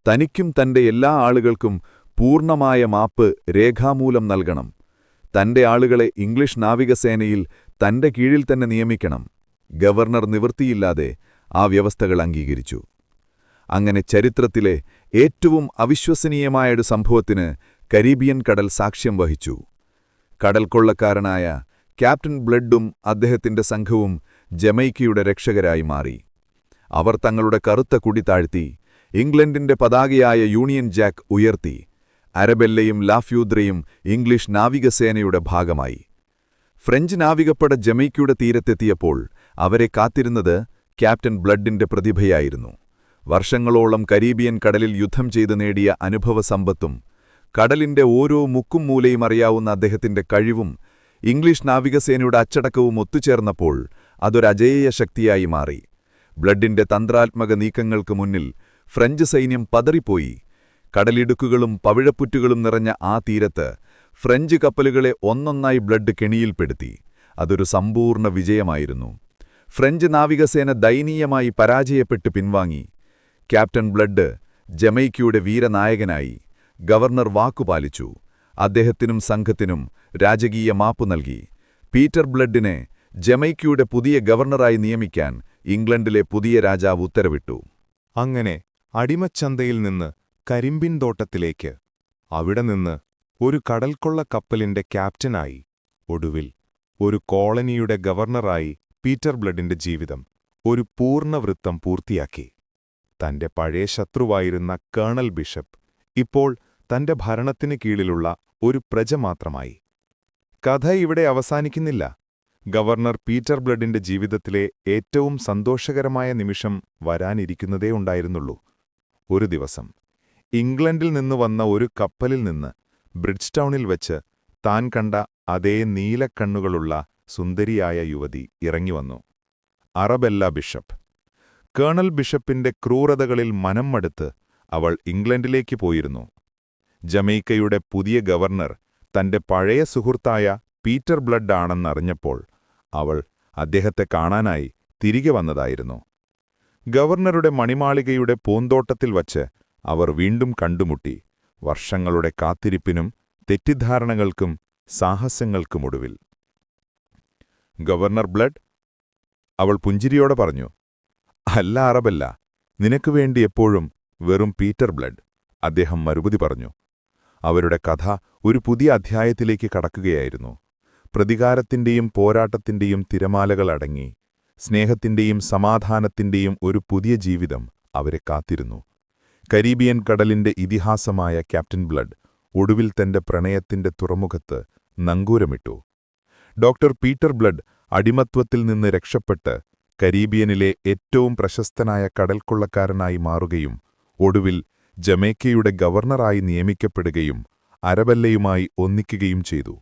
തനിക്കും തന്റെ എല്ലാ ആളുകൾക്കും പൂർണ്ണമായ മാപ്പ് രേഖാമൂലം നൽകണം. തന്റെ ആളുകളെ ഇംഗ്ലീഷ് നാവികസേനയിൽ തന്റെ കീഴിൽ തന്നെ നിയമിക്കണം. ഗവർണർ നിവൃത്തിയില്ലാതെ ആ വ്യവസ്ഥകൾ അംഗീകരിച്ചു. അങ്ങനെ ചരിത്രത്തിലെ ഏറ്റവും അവിശ്വസനീയമായൊരു സംഭവത്തിന് കരീബിയൻ കടൽ സാക്ഷ്യം വഹിച്ചു. കടൽക്കൊള്ളക്കാരനായ ക്യാപ്റ്റൻ ബ്ലഡും അദ്ദേഹത്തിന്റെ സംഘവും ജമൈക്കയുടെ രക്ഷകരായി മാറി. അവർ തങ്ങളുടെ കറുത്ത കുടി താഴ്ത്തി ഇംഗ്ലണ്ടിന്റെ പതാകയായ യൂണിയൻ ജാക്ക് ഉയർത്തി. അരബെല്ലയും ലാഫ്യൂദ്രയും ഇംഗ്ലീഷ് നാവികസേനയുടെ ഭാഗമായി. ഫ്രഞ്ച് നാവികപ്പട ജമൈക്കയുടെ തീരത്തെത്തിയപ്പോൾ അവരെ കാത്തിരുന്നത് ക്യാപ്റ്റൻ ബ്ലഡിന്റെ പ്രതിഭയായിരുന്നു. വർഷങ്ങളോളം കരീബിയൻ കടലിൽ യുദ്ധം ചെയ്ത് നേടിയ അനുഭവസമ്പത്തും കടലിന്റെ ഓരോ മുക്കും മൂലയും അറിയാവുന്ന അദ്ദേഹത്തിന്റെ കഴിവും ഇംഗ്ലീഷ് നാവികസേനയുടെ അച്ചടക്കവും ഒത്തുചേർന്നപ്പോൾ അതൊരജേയ ശക്തിയായി മാറി. ബ്ലഡിന്റെ തന്ത്രാത്മക നീക്കങ്ങൾക്ക് മുന്നിൽ ഫ്രഞ്ച് സൈന്യം പതറിപ്പോയി. കടലിടുക്കുകളും പവിഴപ്പുറ്റുകളും നിറഞ്ഞ ആ തീരത്ത് ഫ്രഞ്ച് കപ്പലുകളെ ഒന്നൊന്നായി ബ്ലഡ് കെണിയിൽപ്പെടുത്തി. അതൊരു സമ്പൂർണ്ണ വിജയമായിരുന്നു. ഫ്രഞ്ച് നാവികസേന ദയനീയമായി പരാജയപ്പെട്ട് പിൻവാങ്ങി. ക്യാപ്റ്റൻ ബ്ലഡ് ജമൈക്കയുടെ വീരനായകനായി. ഗവർണർ വാക്കുപാലിച്ചു. അദ്ദേഹത്തിനും സംഘത്തിനും രാജകീയ മാപ്പു നൽകി. പീറ്റർ ബ്ലഡിനെ ജമൈക്കയുടെ പുതിയ ഗവർണറായി നിയമിക്കാൻ ഇംഗ്ലണ്ടിലെ പുതിയ രാജാവ് ഉത്തരവിട്ടു. അങ്ങനെ അടിമച്ചന്തയിൽ നിന്ന് കരിമ്പിൻ തോട്ടത്തിലേക്ക്, അവിടെ നിന്ന് ഒരു കടൽക്കൊള്ള കപ്പലിന്റെ ക്യാപ്റ്റനായി, ഒടുവിൽ ഒരു കോളനിയുടെ ഗവർണറായി പീറ്റർ ബ്ലഡിന്റെ ജീവിതം ഒരു പൂർണ്ണവൃത്തം പൂർത്തിയാക്കി. തന്റെ പഴയ ശത്രുവായിരുന്ന കേണൽ ബിഷപ്പ് ഇപ്പോൾ തന്റെ ഭരണത്തിന് കീഴിലുള്ള ഒരു പ്രജ മാത്രമായി. കഥ ഇവിടെ അവസാനിക്കുന്നില്ല. ഗവർണർ പീറ്റർ ബ്ലഡിന്റെ ജീവിതത്തിലെ ഏറ്റവും സന്തോഷകരമായ നിമിഷം വരാനിരിക്കുന്നതേ ഉണ്ടായിരുന്നുള്ളൂ. ഒരു ദിവസം ഇംഗ്ലണ്ടിൽ നിന്ന് വന്ന ഒരു കപ്പലിൽ നിന്ന് ബ്രിഡ്ജ്ടൗണിൽ വച്ച് താൻ കണ്ട അതേ നീലക്കണ്ണുകളുള്ള സുന്ദരിയായ യുവതി ഇറങ്ങിവന്നു. Arabella bishop. കേണൽ ബിഷപ്പിന്റെ ക്രൂരതകളിൽ മനം മടുത്ത് അവൾ ഇംഗ്ലണ്ടിലേക്ക് പോയിരുന്നു. ജമൈക്കയുടെ പുതിയ ഗവർണർ തന്റെ പഴയ സുഹൃത്തായ പീറ്റർ ബ്ലഡ് ആണെന്നറിഞ്ഞപ്പോൾ അവൾ അദ്ദേഹത്തെ കാണാനായി തിരികെ വന്നതായിരുന്നു. ഗവർണറുടെ മണിമാളികയുടെ പൂന്തോട്ടത്തിൽ വച്ച് അവർ വീണ്ടും കണ്ടുമുട്ടി, വർഷങ്ങളുടെ കാത്തിരിപ്പിനും തെറ്റിദ്ധാരണകൾക്കും സാഹസങ്ങൾക്കുമൊടുവിൽ. ഗവർണർ ബ്ലഡ്, അവൾ പുഞ്ചിരിയോടെ പറഞ്ഞു. അല്ല അറബല്ല, നിനക്കുവേണ്ടി എപ്പോഴും വെറും പീറ്റർ ബ്ലഡ്, അദ്ദേഹം മറുപടി പറഞ്ഞു. അവരുടെ കഥ ഒരു പുതിയ അധ്യായത്തിലേക്ക് കടക്കുകയായിരുന്നു. പ്രതികാരത്തിന്റെയും പോരാട്ടത്തിന്റെയും തിരമാലകൾ അടങ്ങി സ്നേഹത്തിന്റെയും സമാധാനത്തിന്റെയും ഒരു പുതിയ ജീവിതം അവരെ കാത്തിരുന്നു. കരീബിയൻ കടലിന്റെ ഇതിഹാസമായ ക്യാപ്റ്റൻ ബ്ലഡ് ഒടുവിൽ തന്റെ പ്രണയത്തിന്റെ തുറമുഖത്ത് നങ്കൂരമിട്ടു. ഡോക്ടർ പീറ്റർ ബ്ലഡ് അടിമത്വത്തിൽ നിന്ന് രക്ഷപ്പെട്ട് കരീബിയനിലെ ഏറ്റവും പ്രശസ്തനായ കടൽക്കൊള്ളക്കാരനായി മാറുകയും ഒടുവിൽ ജമൈക്കയുടെ ഗവർണറായി നിയമിക്കപ്പെടുകയും അരബല്ലയുമായി ഒന്നിക്കുകയും ചെയ്തു.